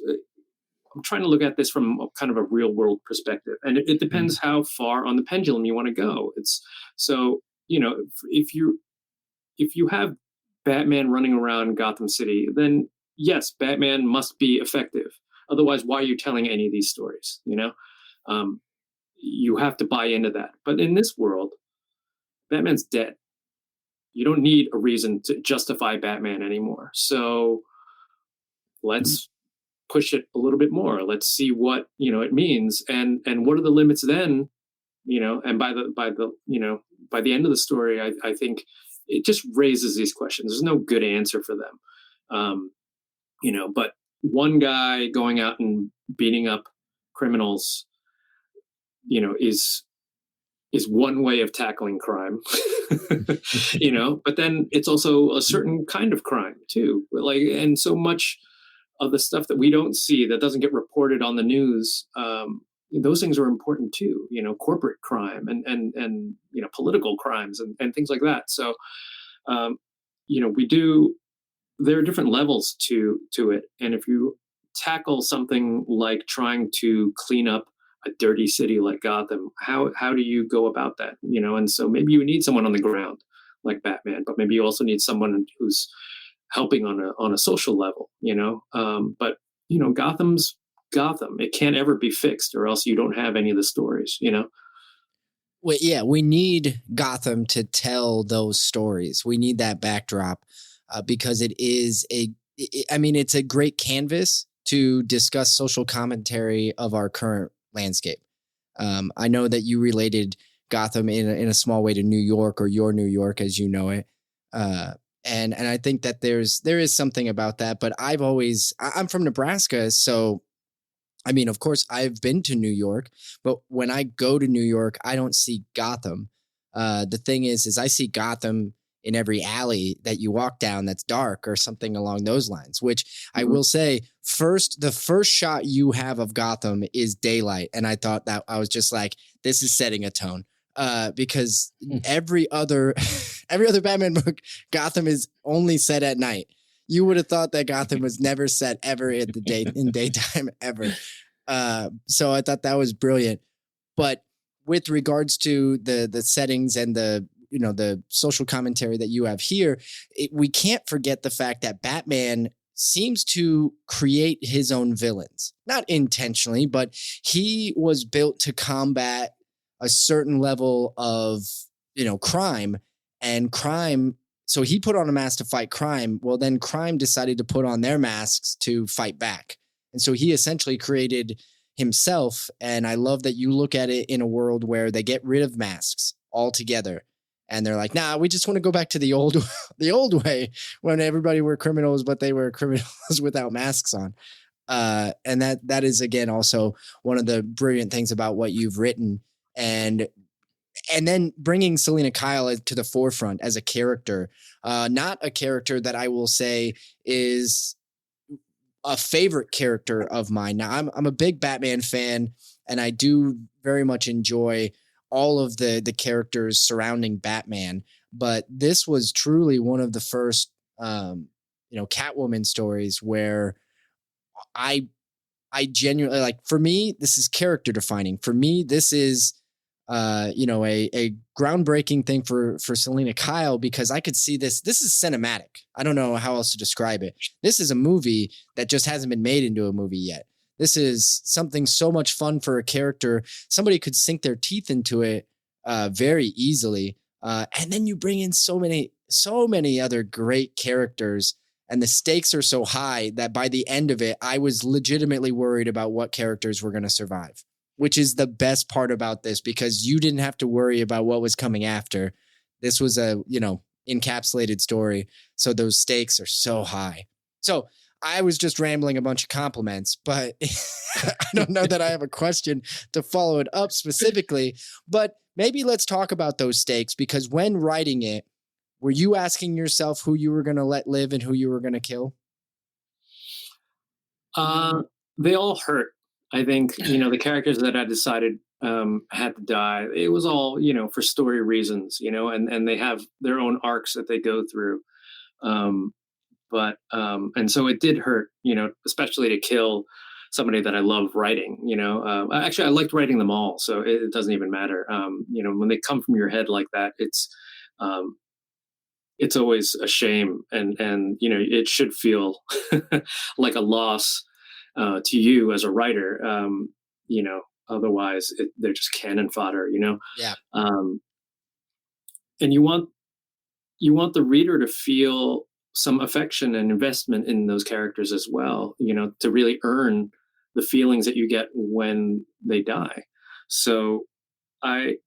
I'm trying to look at this from a kind of a real world perspective. And it depends how far on the pendulum you want to go. It's so, if you have Batman running around Gotham City, then yes, Batman must be effective. Otherwise, why are you telling any of these stories? You have to buy into that. But in this world, Batman's dead. You don't need a reason to justify Batman anymore. So let's push it a little bit more. Let's see what, it means. And what are the limits then? And by the end of the story, I think it just raises these questions. There's no good answer for them. But one guy going out and beating up criminals, is one way of tackling crime, but then it's also a certain kind of crime too. And so much of the stuff that we don't see, that doesn't get reported on the news, those things are important too, corporate crime and political crimes and things like that. So, there are different levels to it. And if you tackle something like trying to clean up a dirty city like Gotham, how do you go about that? And so maybe you need someone on the ground like Batman, but maybe you also need someone who's helping on a social level, but Gotham's Gotham. It can't ever be fixed, or else you don't have any of the stories, Well, yeah, we need Gotham to tell those stories. We need that backdrop because it is it's a great canvas to discuss social commentary of our current landscape. I know that you related Gotham in a small way to New York, or your New York as you know it. And I think that there is something about that, but I'm from Nebraska. So, I mean, of course I've been to New York, but when I go to New York, I don't see Gotham. The thing is I see Gotham in every alley that you walk down that's dark or something along those lines, which I will say the first shot you have of Gotham is daylight. And I thought that I was just like, this is setting a tone. Because every other Batman book, Gotham is only set at night. You would have thought that Gotham was never set ever in daytime ever. So I thought that was brilliant. But with regards to the settings and the social commentary that you have here, we can't forget the fact that Batman seems to create his own villains, not intentionally, but he was built to combat a certain level of, crime and crime. So he put on a mask to fight crime. Well, then crime decided to put on their masks to fight back. And so he essentially created himself. And I love that you look at it in a world where they get rid of masks altogether. And they're like, nah, we just want to go back to the old way when everybody were criminals, but they were criminals without masks on. And that is, again, also one of the brilliant things about what you've written. And then bringing Selina Kyle to the forefront as a character, not a character that I will say is a favorite character of mine. Now, I'm a big Batman fan, and I do very much enjoy all of the characters surrounding Batman. But this was truly one of the first, Catwoman stories where I genuinely, like, for me, this is character defining. For me, this is a groundbreaking thing for Selina Kyle, because I could see this is cinematic. I don't know how else to describe it. This is a movie that just hasn't been made into a movie yet. This is something so much fun for a character. Somebody could sink their teeth into it very easily. And then you bring in so many other great characters, and the stakes are so high that by the end of it, I was legitimately worried about what characters were going to survive, which is the best part about this, because you didn't have to worry about what was coming after. This was a, encapsulated story. So those stakes are so high. So I was just rambling a bunch of compliments, but I don't know that I have a question to follow it up specifically, but maybe let's talk about those stakes, because when writing it, were you asking yourself who you were going to let live and who you were going to kill? They all hurt. I think, the characters that I decided had to die, it was all, for story reasons, and they have their own arcs that they go through. And so it did hurt, especially to kill somebody that I love writing, actually I liked writing them all. So it doesn't even matter. When they come from your head like that, it's always a shame, and it should feel like a loss to you as a writer. Otherwise they're just cannon fodder. Yeah. And you want the reader to feel some affection and investment in those characters as well, to really earn the feelings that you get when they die. So the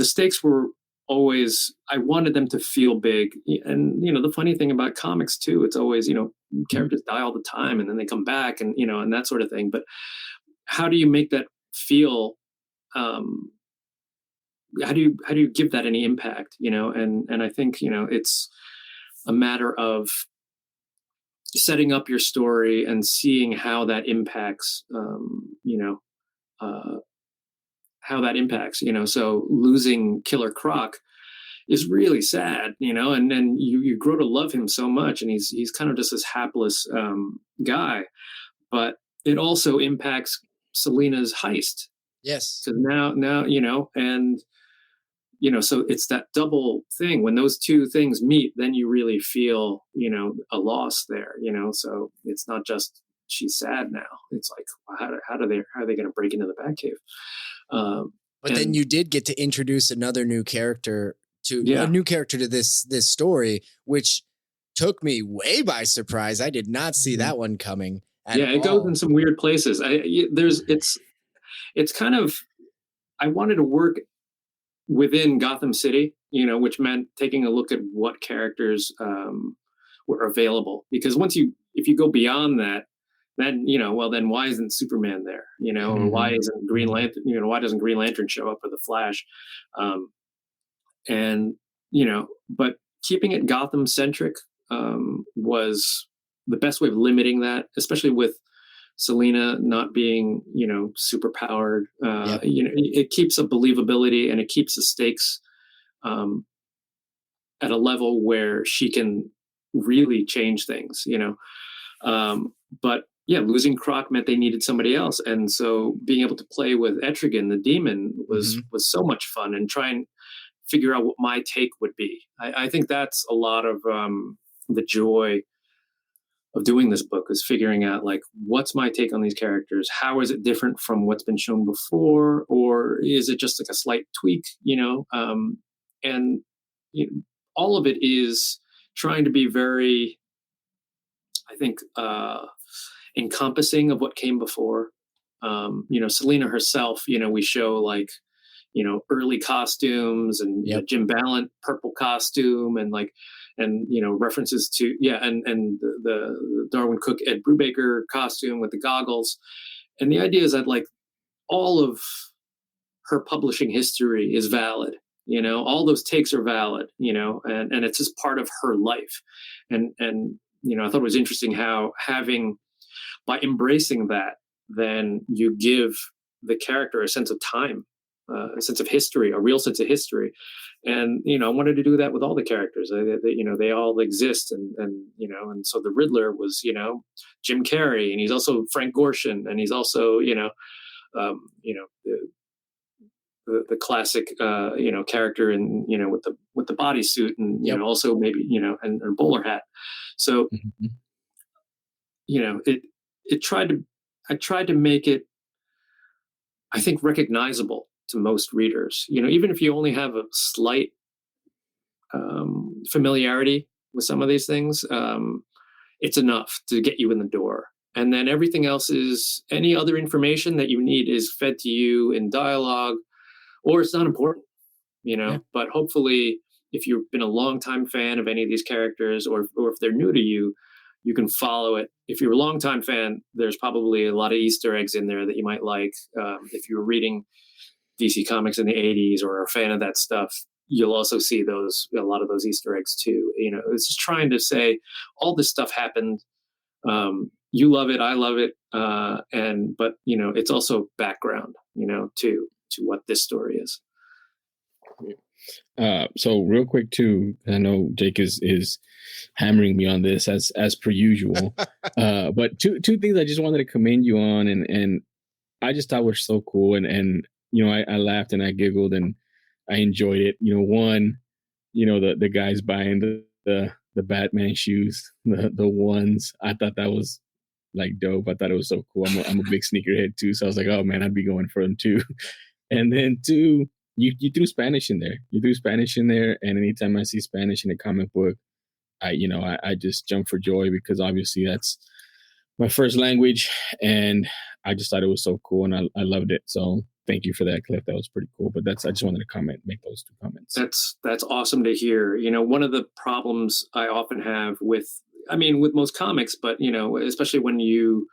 stakes were always, I wanted them to feel big. And, the funny thing about comics too, it's always, characters die all the time and then they come back and, and that sort of thing. But how do you make that feel, how do you give that any impact, and I think, it's a matter of setting up your story and seeing how that impacts, so losing Killer Croc is really sad, and then you grow to love him so much, and he's kind of just this hapless guy, but it also impacts Selena's heist. Yes. Because now, and so it's that double thing. When those two things meet, then you really feel, a loss there, so it's not just she's sad now. It's like, how are they going to break into the Batcave? But then you did get to introduce another new character to this story, which took me way by surprise. I did not see that one coming. It goes in some weird places. It's kind of, I wanted to work within Gotham City, which meant taking a look at what characters were available. Because if you go beyond that, then, then why isn't Superman there? Or why isn't Green Lantern, why doesn't Green Lantern show up for the Flash? But keeping it Gotham centric was the best way of limiting that, especially with Selena not being, super powered. It keeps a believability and it keeps the stakes at a level where she can really change things, but losing Croc meant they needed somebody else. And so being able to play with Etrigan, the demon, was so much fun, and try and figure out what my take would be. I think that's a lot of the joy of doing this book, is figuring out, like, what's my take on these characters? How is it different from what's been shown before? Or is it just like a slight tweak, and all of it is trying to be very, I think, encompassing of what came before. Selena herself, we show, like, early costumes and Jim Ballant purple costume, and references to and the Darwin Cook Ed Brubaker costume with the goggles. And the idea is that, like, all of her publishing history is valid, all those takes are valid, and it's just part of her life. And I thought it was interesting how by embracing that, then you give the character a sense of time, a sense of history, a real sense of history. And, I wanted to do that with all the characters. They all exist. And so the Riddler was, Jim Carrey, and he's also Frank Gorshin, and he's also, the classic, character, and, with the bodysuit, and, also maybe, and a bowler hat. So, I tried to make it, I think, recognizable to most readers, even if you only have a slight familiarity with some of these things, it's enough to get you in the door. And then everything else is, any other information that you need is fed to you in dialogue, or it's not important, but hopefully if you've been a longtime fan of any of these characters, or if they're new to you, you can follow it. If you're a longtime fan, there's probably a lot of Easter eggs in there that you might like. If you were reading DC Comics in the 80s or are a fan of that stuff, you'll also see a lot of those Easter eggs too. You know, it's just trying to say all this stuff happened. You love it, I love it, but you know, it's also background, you know, to what this story is. So real quick too, I know Jake is hammering me on this as per usual. But two things I just wanted to commend you on, and I just thought were so cool, and you know, I laughed and I giggled and I enjoyed it. You know, one, you know, the guys buying the Batman shoes, the ones. I thought that was like dope. I thought it was so cool. I'm a big sneakerhead too, so I was like, oh man, I'd be going for them too. And then two, you threw Spanish in there. You threw Spanish in there, and anytime I see Spanish in a comic book, I just jump for joy, because obviously that's my first language, and I just thought it was so cool, and I loved it. So thank you for that, Cliff. That was pretty cool. But I just wanted to make those two comments. That's awesome to hear. You know, one of the problems I often have with most comics, but you know, especially when you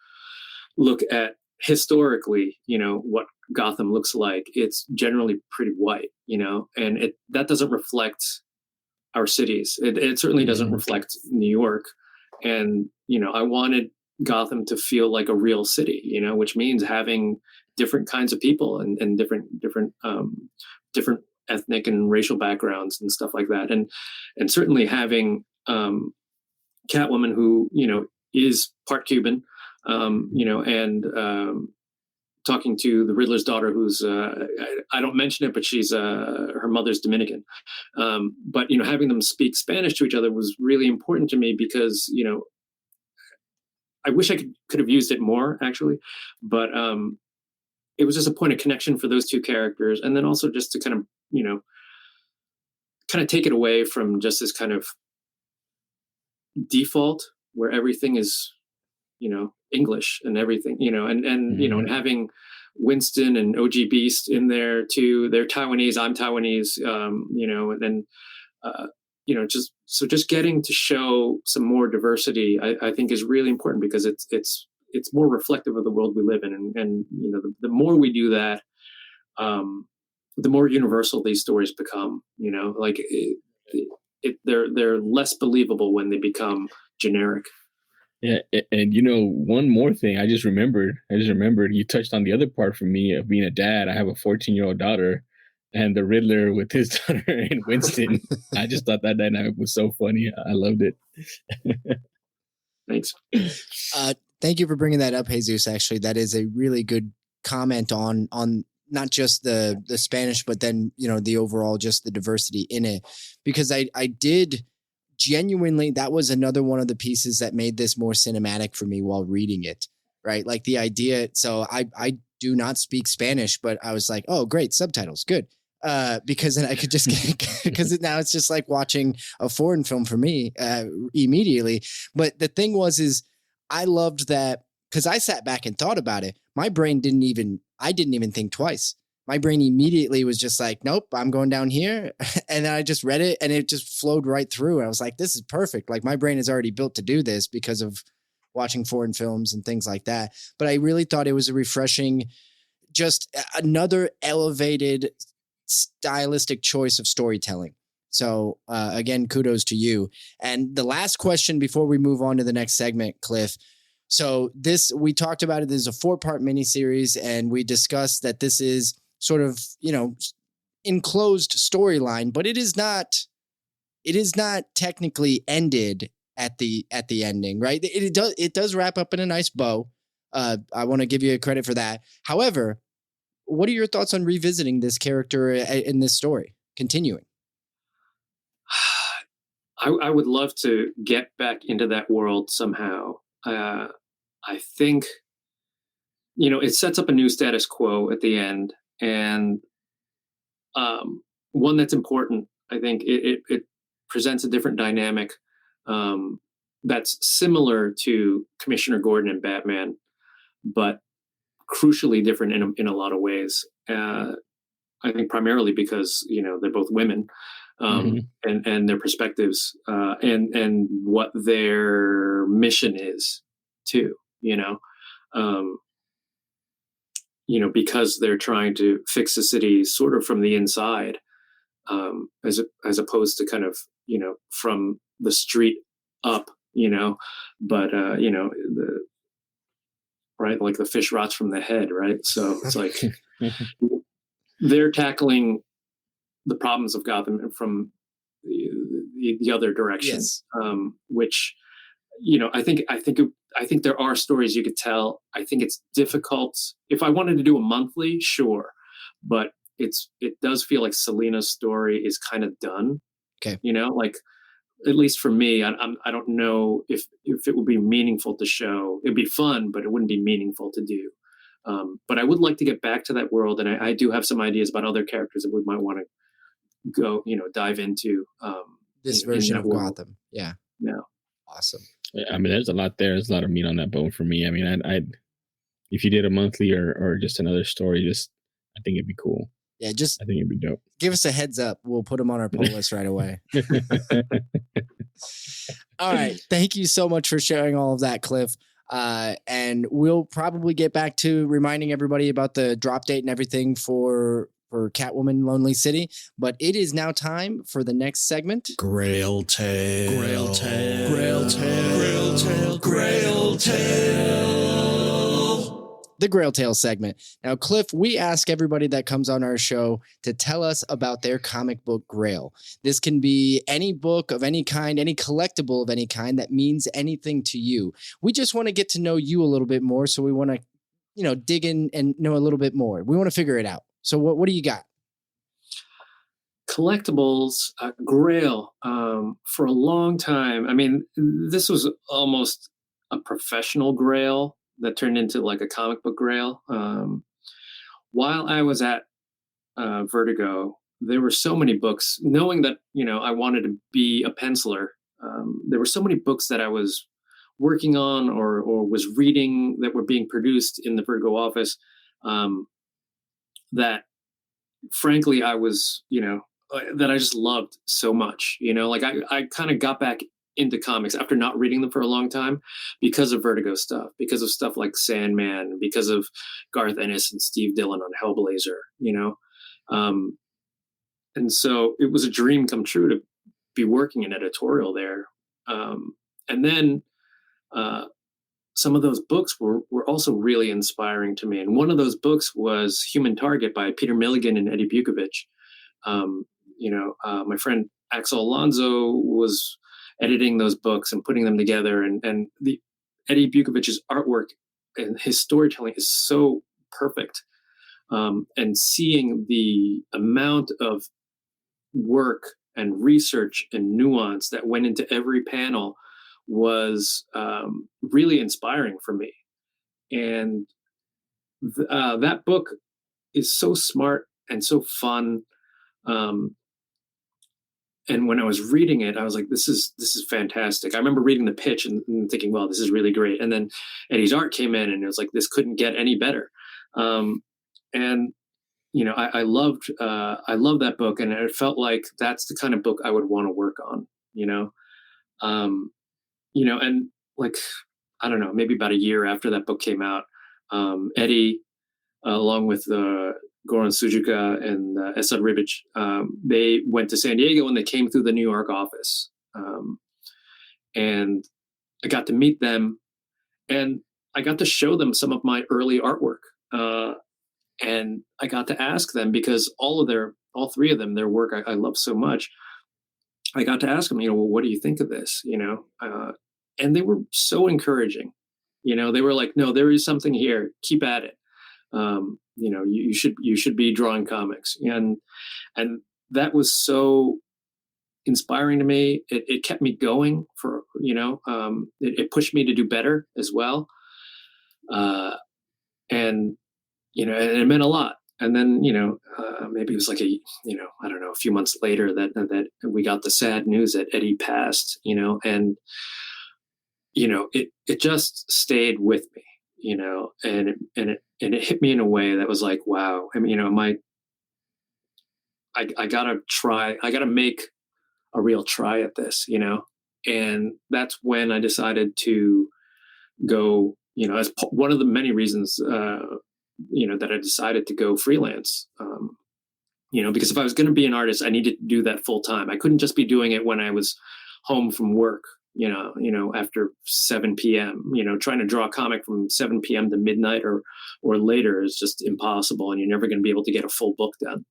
look at historically, you know, what Gotham looks like, it's generally pretty white, you know, and that doesn't reflect our cities. It certainly doesn't reflect New York. And, you know, I wanted Gotham to feel like a real city, you know, which means having different kinds of people and different ethnic and racial backgrounds and stuff like that. And certainly having Catwoman, who, you know, is part Cuban, you know, and talking to the Riddler's daughter, who's I don't mention it, but she's her mother's Dominican. But you know, having them speak Spanish to each other was really important to me, because you know, I wish I could have used it more actually, but it was just a point of connection for those two characters, and then also just to kind of take it away from just this kind of default where everything is, you know, English and everything, you know, and you know, and having Winston and OG Beast in there too. They're Taiwanese, I'm Taiwanese, you know, and then you know, just getting to show some more diversity, I think is really important, because it's more reflective of the world we live in, and you know, the more we do that, the more universal these stories become. You know, like they're less believable when they become generic. Yeah, and you know, one more thing I just remembered you touched on the other part for me of being a dad. I have a 14-year-old daughter, and the Riddler with his daughter and Winston. I just thought that dynamic was so funny. I loved it. Thanks. Thank you for bringing that up, Jesus. Actually, that is a really good comment on not just the Spanish, but then, you know, the overall, just the diversity in it, because I did genuinely, that was another one of the pieces that made this more cinematic for me while reading it, right? Like the idea. So I do not speak Spanish, but I was like, oh, great, subtitles, good. Because then I could just because now it's just like watching a foreign film for me immediately. But the thing is I loved that, because I sat back and thought about it. My brain didn't even think twice. My brain immediately was just like, nope, I'm going down here. And then I just read it and it just flowed right through. I was like, this is perfect. Like my brain is already built to do this because of watching foreign films and things like that. But I really thought it was a refreshing, just another elevated stylistic choice of storytelling. So again, kudos to you. And the last question before we move on to the next segment, Cliff. So we talked about it. This is a 4-part miniseries, and we discussed that this is sort of, you know, enclosed storyline, but it is not technically ended at the ending, right? It does wrap up in a nice bow. I want to give you credit for that. However, what are your thoughts on revisiting this character in this story, continuing? I would love to get back into that world somehow. I think, you know, it sets up a new status quo at the end, and one that's important. I think it presents a different dynamic that's similar to Commissioner Gordon and Batman, but crucially different in a lot of ways. I think primarily because, you know, they're both women, and their perspectives and what their mission is too. You know, because they're trying to fix the city sort of from the inside. as opposed to kind of, from the street up, but right, like the fish rots from the head, right? So it's like they're tackling the problems of Gotham from the other direction, Yes. which I think there are stories you could tell. I think it's difficult. If I wanted to do a monthly, sure, but it does feel like Selena's story is kind of done. Okay, like at least for me, I don't know if it would be meaningful to show. It'd be fun, but it wouldn't be meaningful to do. But I would like to get back to that world, and I do have some ideas about other characters that we might want to go, dive into. This version of world. Gotham. Yeah. Awesome. I mean, there's a lot there. There's a lot of meat on that bone for me. I mean, I'd if you did a monthly or just another story, I think it'd be cool. Yeah, I think it'd be dope. Give us a heads up. We'll put them on our pull list right away. All right. Thank you so much for sharing all of that, Cliff. And we'll probably get back to reminding everybody about the drop date and everything for Catwoman Lonely City. But it is now time for the next segment. Grail Tale. Grail Tale. Grail Tale. Grail Tale. Grail Tale. The Grail Tale segment. Now, Cliff, we ask everybody that comes on our show to tell us about their comic book grail. This can be any book of any kind, any collectible of any kind that means anything to you. We just want to get to know you a little bit more. So we want to, dig in and know a little bit more. We want to figure it out. So what do you got? Collectibles, grail, for a long time. I mean, this was almost a professional grail that turned into like a comic book grail. While I was at Vertigo, there were so many books, knowing that, I wanted to be a penciler. There were so many books that I was working on or was reading that were being produced in the Vertigo office, that frankly, I was, that I just loved so much, like I kind of got back into comics after not reading them for a long time because of Vertigo stuff, because of stuff like Sandman, because of Garth Ennis and Steve Dillon on Hellblazer, and so it was a dream come true to be working in editorial there. And then some of those books were also really inspiring to me. And one of those books was Human Target by Peter Milligan and Eddie Bukovich. My friend Axel Alonso was editing those books and putting them together. And the Eddie Bukovich's artwork and his storytelling is so perfect. And seeing the amount of work and research and nuance that went into every panel was really inspiring for me. And that book is so smart and so fun. And when I was reading it, I was like, this is fantastic. I remember reading the pitch and thinking, well, this is really great. And then Eddie's art came in and it was like, this couldn't get any better. And I loved that book, and it felt like that's the kind of book I would want to work on, and like, I don't know, maybe about a year after that book came out, Eddie, along with Goran Sujica and Esad Ribic, they went to San Diego and they came through the New York office. And I got to meet them, and I got to show them some of my early artwork. And I got to ask them, because all three of them, their work I love so much. I got to ask them, well, what do you think of this? And they were so encouraging. They were like, no, there is something here. Keep at it. You should be drawing comics. And that was so inspiring to me. It kept me going for, it pushed me to do better as well. And it meant a lot. And then, maybe it was like a few months later that we got the sad news that Eddie passed, and, it just stayed with me, and it hit me in a way that was like, wow. I mean, I gotta make a real try at this, and that's when I decided to go, as one of the many reasons, that I decided to go freelance. because if I was going to be an artist, I needed to do that full time. I couldn't just be doing it when I was home from work, after 7 p.m., trying to draw a comic from 7 p.m. to midnight or later is just impossible. And you're never going to be able to get a full book done,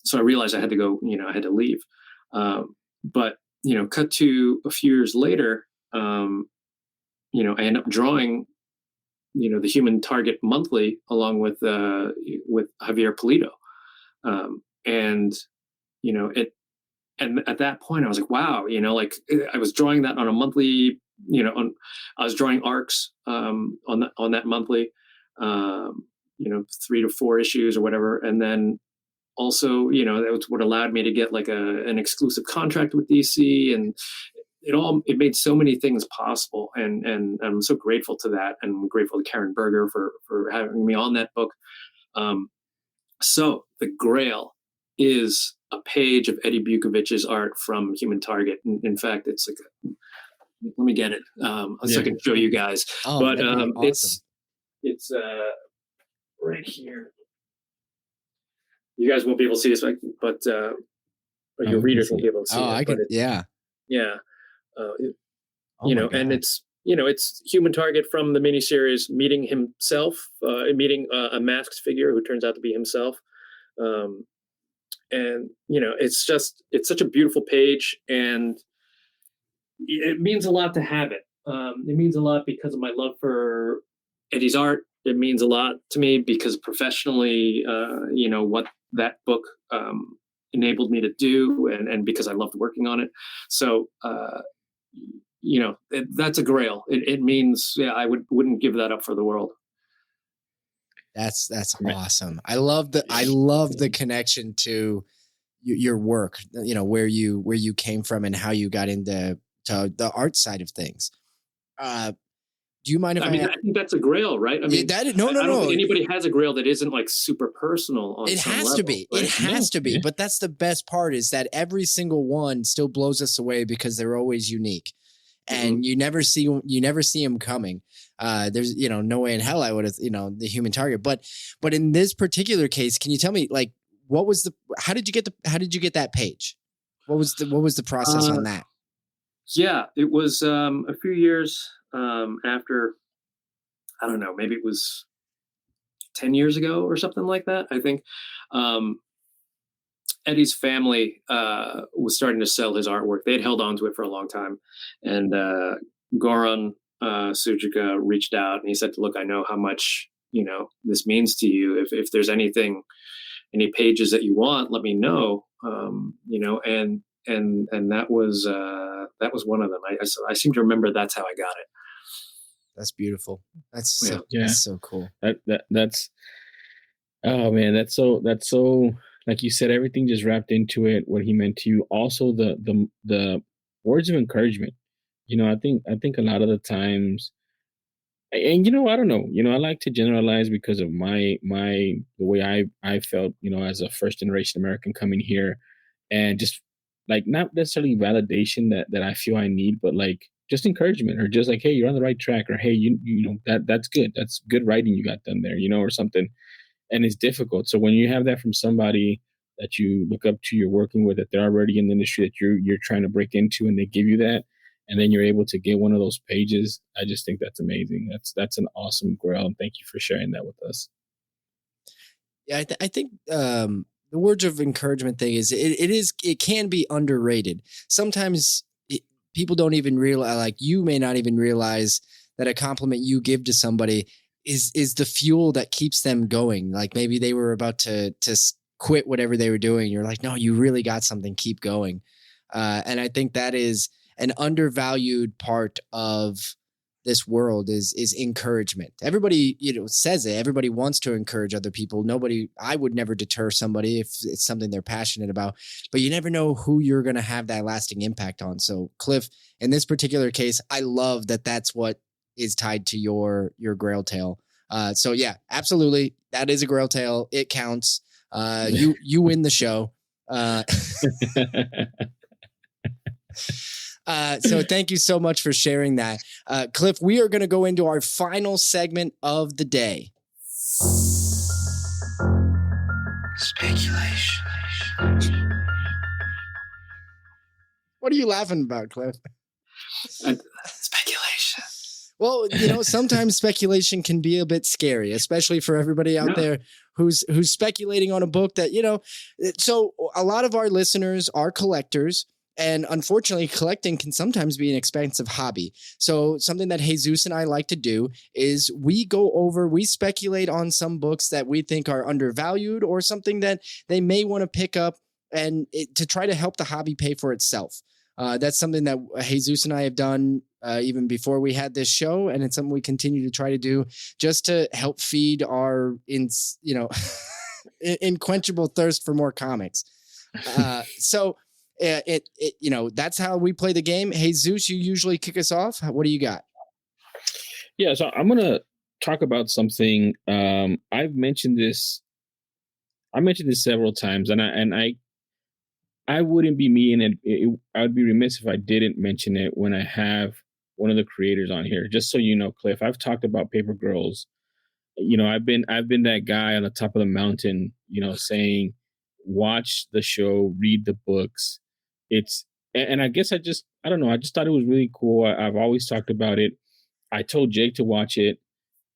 So I realized I had to go, I had to leave. But, cut to a few years later, I end up drawing, the Human Target monthly along with Javier Pulido. And at that point I was like, wow, I was drawing that on a monthly, I was drawing arcs on that monthly, 3 to 4 issues or whatever. And then also, that was what allowed me to get like an exclusive contract with DC, and it made so many things possible. And I'm so grateful to that. And I'm grateful to Karen Berger for having me on that book. So the Grail is a page of Eddie Bukovich's art from Human Target. In fact, it's like, let me get it. So I can show you guys. Oh, but awesome. it's right here. You guys won't be able to see this, but your readers won't be able to see it. I can, yeah. Yeah. And it's Human Target from the miniseries meeting himself, meeting a masked figure who turns out to be himself. And it's such a beautiful page, and it means a lot to have it. It means a lot because of my love for Eddie's art. It means a lot to me because professionally, what that book enabled me to do, and because I loved working on it. So, that's a grail. It means, I wouldn't give that up for the world. That's awesome. I love the connection to your work, where you came from and how you got into the art side of things. Do you mind if I think that's a grail, right? I mean, no. I don't think anybody has a grail that isn't like super personal on it some has level, to be. right? It has to be. But that's the best part, is that every single one still blows us away because they're always unique. And you never see them coming. There's, no way in hell I would have, the Human Target. But in this particular case, can you tell me, like, how did you get that page? What was the process on that? Yeah, it was a few years after, I don't know, maybe it was 10 years ago or something like that. I think Eddie's family was starting to sell his artwork. They had held on to it for a long time. And Goran Sujica reached out and he said, look, I know how much, this means to you. If there's any pages that you want, let me know. And that was one of them. I seem to remember that's how I got it. That's beautiful. That's so cool. That's oh man, that's so like you said, everything just wrapped into it, what he meant to you. Also the words of encouragement. I think a lot of the times, and I don't know, I like to generalize because of the way I felt, as a first generation American coming here, and just like not necessarily validation that I feel I need, but like just encouragement, or just like, hey, you're on the right track, or hey, that's good. That's good writing you got done there, or something. And it's difficult. So when you have that from somebody that you look up to, you're working with, that they're already in the industry that you're trying to break into, and they give you that, and then you're able to get one of those pages, I just think that's amazing. That's an awesome grail, and thank you for sharing that with us. Yeah, I think the words of encouragement thing is it can be underrated. Sometimes people don't even realize, like, you may not even realize that a compliment you give to somebody is the fuel that keeps them going. Like maybe they were about to quit whatever they were doing. You're like, no, you really got something. Keep going. And I think that is an undervalued part of this world is encouragement. Everybody, says it. Everybody wants to encourage other people. I would never deter somebody if it's something they're passionate about, but you never know who you're going to have that lasting impact on. So Cliff, in this particular case, I love that that's what is tied to your grail tale. So yeah, absolutely. That is a grail tale. It counts. You win the show. So thank you so much for sharing that. Cliff, we are going to go into our final segment of the day. Speculation. What are you laughing about, Cliff? Speculation. Well, sometimes speculation can be a bit scary, especially for everybody out there who's speculating on a book that, so a lot of our listeners are collectors. And unfortunately, collecting can sometimes be an expensive hobby. So something that Jesus and I like to do is we speculate on some books that we think are undervalued or something that they may want to pick up and to try to help the hobby pay for itself. That's something that Jesus and I have done even before we had this show. And it's something we continue to try to do just to help feed our, unquenchable thirst for more comics. So that's how we play the game. Jesus, you usually kick us off. What do you got? Yeah, so I'm gonna talk about something. I've mentioned this. I mentioned this several times, and I wouldn't be me, and I would be remiss if I didn't mention it when I have one of the creators on here. Just so you know, Cliff, I've talked about Paper Girls. I've been that guy on the top of the mountain, saying, watch the show, read the books. And I guess I don't know. I just thought it was really cool. I've always talked about it. I told Jake to watch it.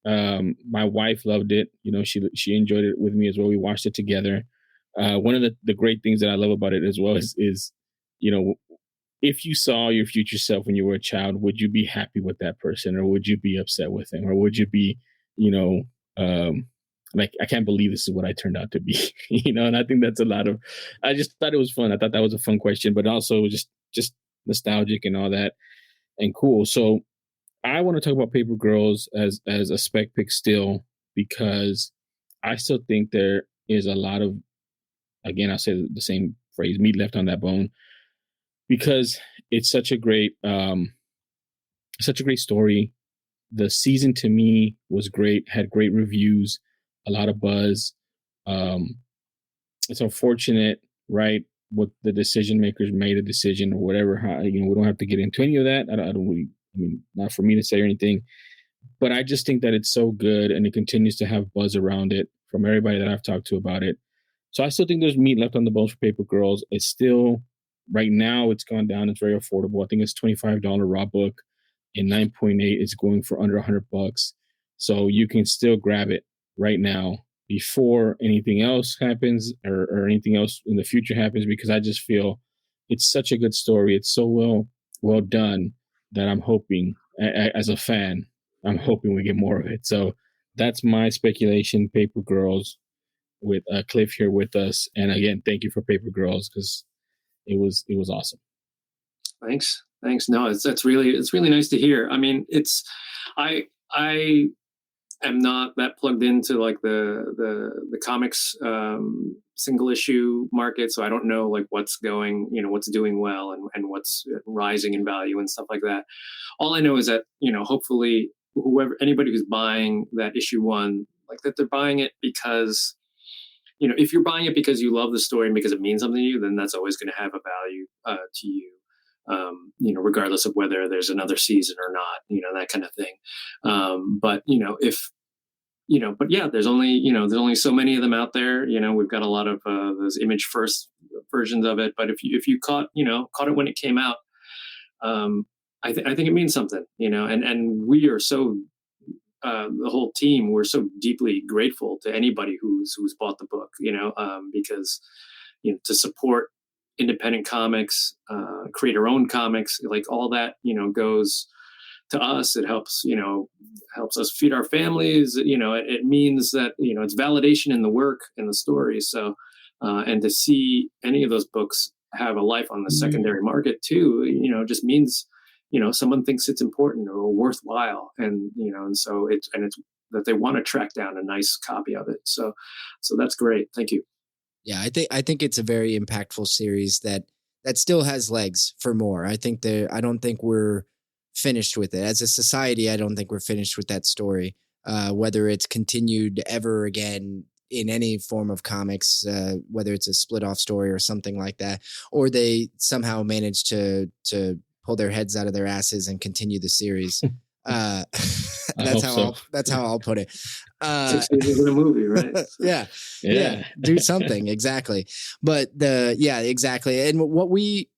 My wife loved it. She enjoyed it with me as well. We watched it together. One of the great things that I love about it as well is if you saw your future self when you were a child, would you be happy with that person, or would you be upset with him, or would you be, like, I can't believe this is what I turned out to be, and I think that's I just thought it was fun. I thought that was a fun question, but also just nostalgic and all that and cool. So I want to talk about Paper Girls as a spec pick still, because I still think there is a lot of, again, I'll say the same phrase, meat left on that bone, because it's such a great story. The season to me was great, had great reviews, a lot of buzz. It's unfortunate, right, what the decision makers made a decision or whatever. We don't have to get into any of that. I don't really, not for me to say or anything, but I just think that it's so good and it continues to have buzz around it from everybody that I've talked to about it. So I still think there's meat left on the bones for Paper Girls. It's still, right now, it's gone down. It's very affordable. I think it's $25 raw book, and 9.8 is going for under $100. So you can still grab it right now before anything else happens or anything else in the future happens, because I just feel it's such a good story. It's so well done that I'm hoping, as a fan, I'm hoping we get more of it. So that's my speculation, Paper Girls, with Cliff here with us. And again, thank you for Paper Girls, because it was awesome. Thanks. No, it's really nice to hear. I mean, I am not that plugged into like the comics single issue market, so I don't know like what's doing well and what's rising in value and stuff like that. All I know is that hopefully anybody who's buying that issue 1, like that they're buying it because if you're buying it because you love the story and because it means something to you, then that's always going to have a value to you. Regardless of whether there's another season or not, that kind of thing. There's only so many of them out there. We've got a lot of those image first versions of it. But if you caught it when it came out, I think it means something, and we are so, the whole team, we're so deeply grateful to anybody who's bought the book, because, to support independent comics, create our own comics, like all that, goes to us. It helps us feed our families. It means that, it's validation in the work and the story. So, and to see any of those books have a life on the secondary market too, just means, someone thinks it's important or worthwhile. And, and so it's that they want to track down a nice copy of it. So that's great. Thank you. Yeah, I think it's a very impactful series that still has legs for more. I don't think we're finished with it as a society. I don't think we're finished with that story. Whether it's continued ever again in any form of comics, whether it's a split off story or something like that, or they somehow manage to pull their heads out of their asses and continue the series. That's how I'll put it. 6 seasons in a movie, right? So. Yeah, do something. Exactly. But exactly. And what we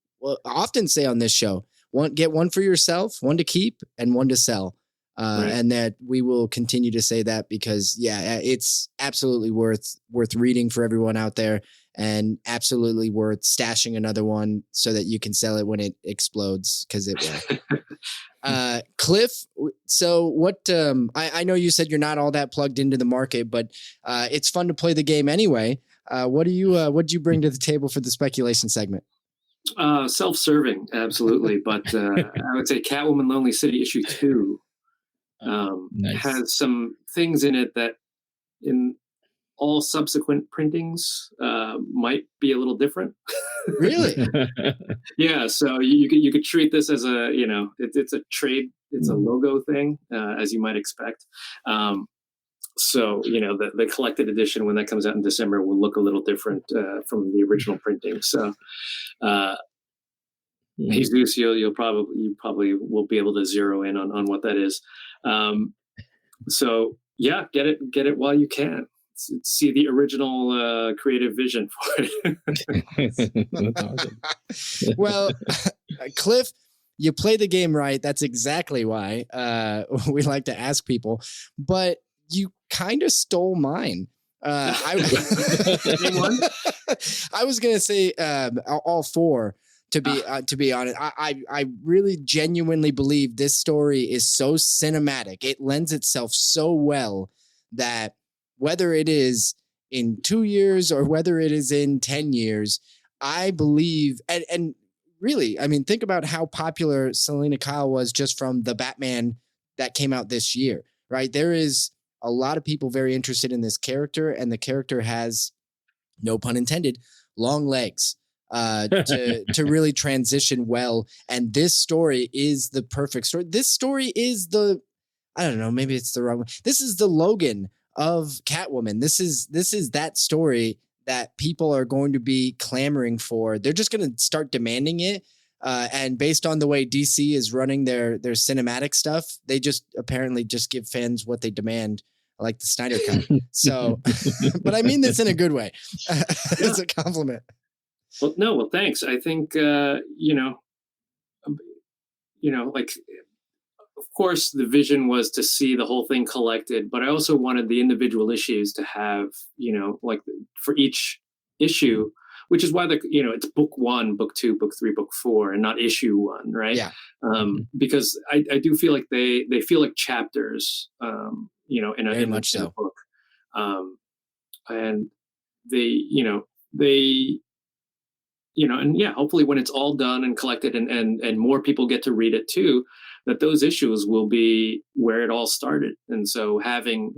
often say on this show, get one for yourself, one to keep and one to sell. Right. And that we will continue to say that because it's absolutely worth reading for everyone out there, and absolutely worth stashing another one so that you can sell it when it explodes, because it will. Cliff, so what, I know you said you're not all that plugged into the market, but it's fun to play the game anyway. What'd you bring to the table for the speculation segment? Self-serving, absolutely. But I would say Catwoman Lonely City issue 2 nice. has some things in it that in all subsequent printings might be a little different. Really? Yeah. So you could treat this as a, it's a trade, it's a logo thing, as you might expect. So, the collected edition, when that comes out in December, will look a little different from the original printing. So, Jesus, you probably will be able to zero in on what that is. So yeah, get it while you can. See the original creative vision for it. Well, Cliff, you play the game right. That's exactly why we like to ask people, but you kind of stole mine. I was going to say all four. To be honest, I really genuinely believe this story is so cinematic. It lends itself so well that whether it is in 2 years or whether it is in 10 years, I believe, and really, I mean, think about how popular Selena Kyle was just from the Batman that came out this year, right? There is a lot of people very interested in this character, and the character has, no pun intended, long legs. To really transition well. And this story is the perfect story. This story is I don't know, maybe it's the wrong one. This is the Logan of Catwoman. This is that story that people are going to be clamoring for. They're just going to start demanding it. And based on the way DC is running their cinematic stuff, they just apparently just give fans what they demand, like the Snyder Cut. So, but I mean this in a good way. It's a compliment. Well, thanks. I think, like, of course, the vision was to see the whole thing collected, but I also wanted the individual issues to have, like for each issue, which is why it's book 1, book 2, book 3, book 4, and not issue 1, right? Yeah. Because I do feel like they feel like chapters, in a book, and hopefully when it's all done and collected and more people get to read it too, that those issues will be where it all started. And so having,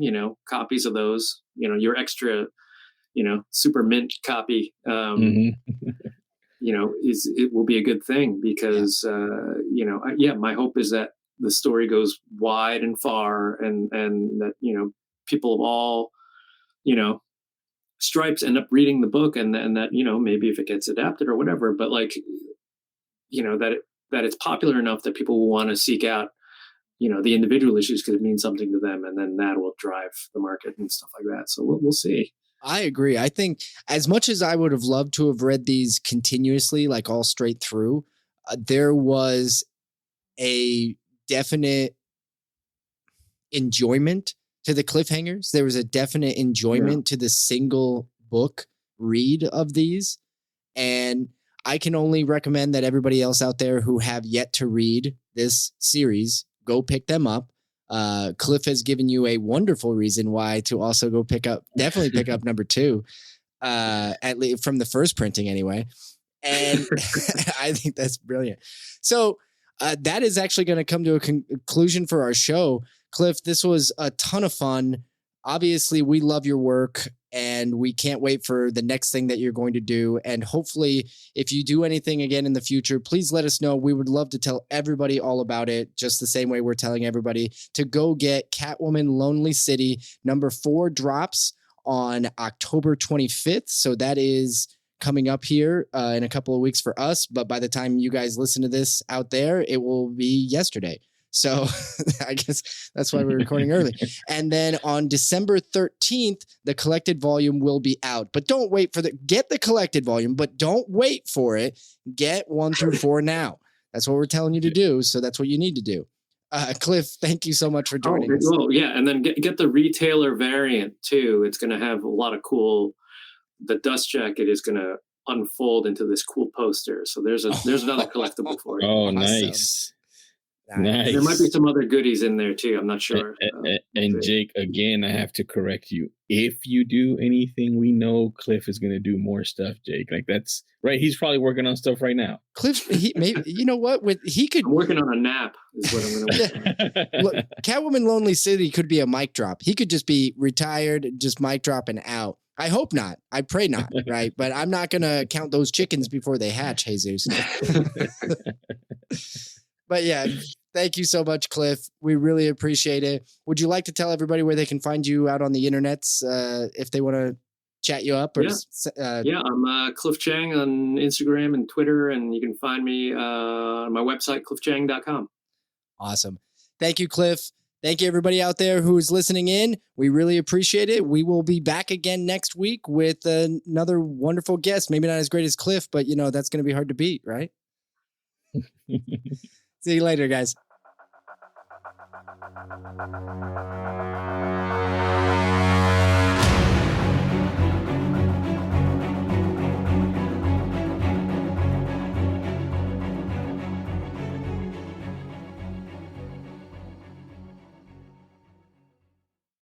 copies of those, your extra, super mint copy, it will be a good thing because, my hope is that the story goes wide and far and that, people of all, stripes end up reading the book and that, maybe if it gets adapted or whatever, but like, that it's popular enough that people will want to seek out, the individual issues because it means something to them. And then that will drive the market and stuff like that. So we'll see. I agree. I think as much as I would have loved to have read these continuously, like all straight through, there was a definite enjoyment to the cliffhangers. There was a definite enjoyment to the single book read of these. And I can only recommend that everybody else out there who have yet to read this series, go pick them up. Cliff has given you a wonderful reason why to also go definitely pick up number 2, at least from the first printing anyway. And I think that's brilliant. So that is actually going to come to a conclusion for our show. Cliff, this was a ton of fun. Obviously, we love your work and we can't wait for the next thing that you're going to do. And hopefully, if you do anything again in the future, please let us know. We would love to tell everybody all about it, just the same way we're telling everybody to go get Catwoman Lonely City. Number 4 drops on October 25th. So that is coming up here in a couple of weeks for us. But by the time you guys listen to this out there, it will be yesterday. So I guess that's why we're recording early. And then on December 13th, the collected volume will be out. But don't wait for get the collected volume, but don't wait for it. Get 1 through 4 now. That's what we're telling you to do. So that's what you need to do. Cliff, thank you so much for joining us. Well, yeah, and then get the retailer variant too. It's going to have a lot of cool. The dust jacket is going to unfold into this cool poster. So there's another collectible for you. Oh, Awesome. Nice. There might be some other goodies in there too. I'm not sure. And Jake, again, I have to correct you. If you do anything, we know Cliff is going to do more stuff, Jake. Like that's right. He's probably working on stuff right now. Cliff, maybe you know what? I'm working on a nap. Is what I'm going to. Look, Catwoman Lonely City could be a mic drop. He could just be retired, just mic dropping out. I hope not. I pray not. Right, but I'm not going to count those chickens before they hatch, Jesus. But yeah, thank you so much, Cliff. We really appreciate it. Would you like to tell everybody where they can find you out on the internets if they want to chat you up? Or I'm Cliff Chiang on Instagram and Twitter, and you can find me on my website, cliffchiang.com. Awesome. Thank you, Cliff. Thank you, everybody out there who is listening in. We really appreciate it. We will be back again next week with another wonderful guest. Maybe not as great as Cliff, but that's going to be hard to beat, right? See you later, guys.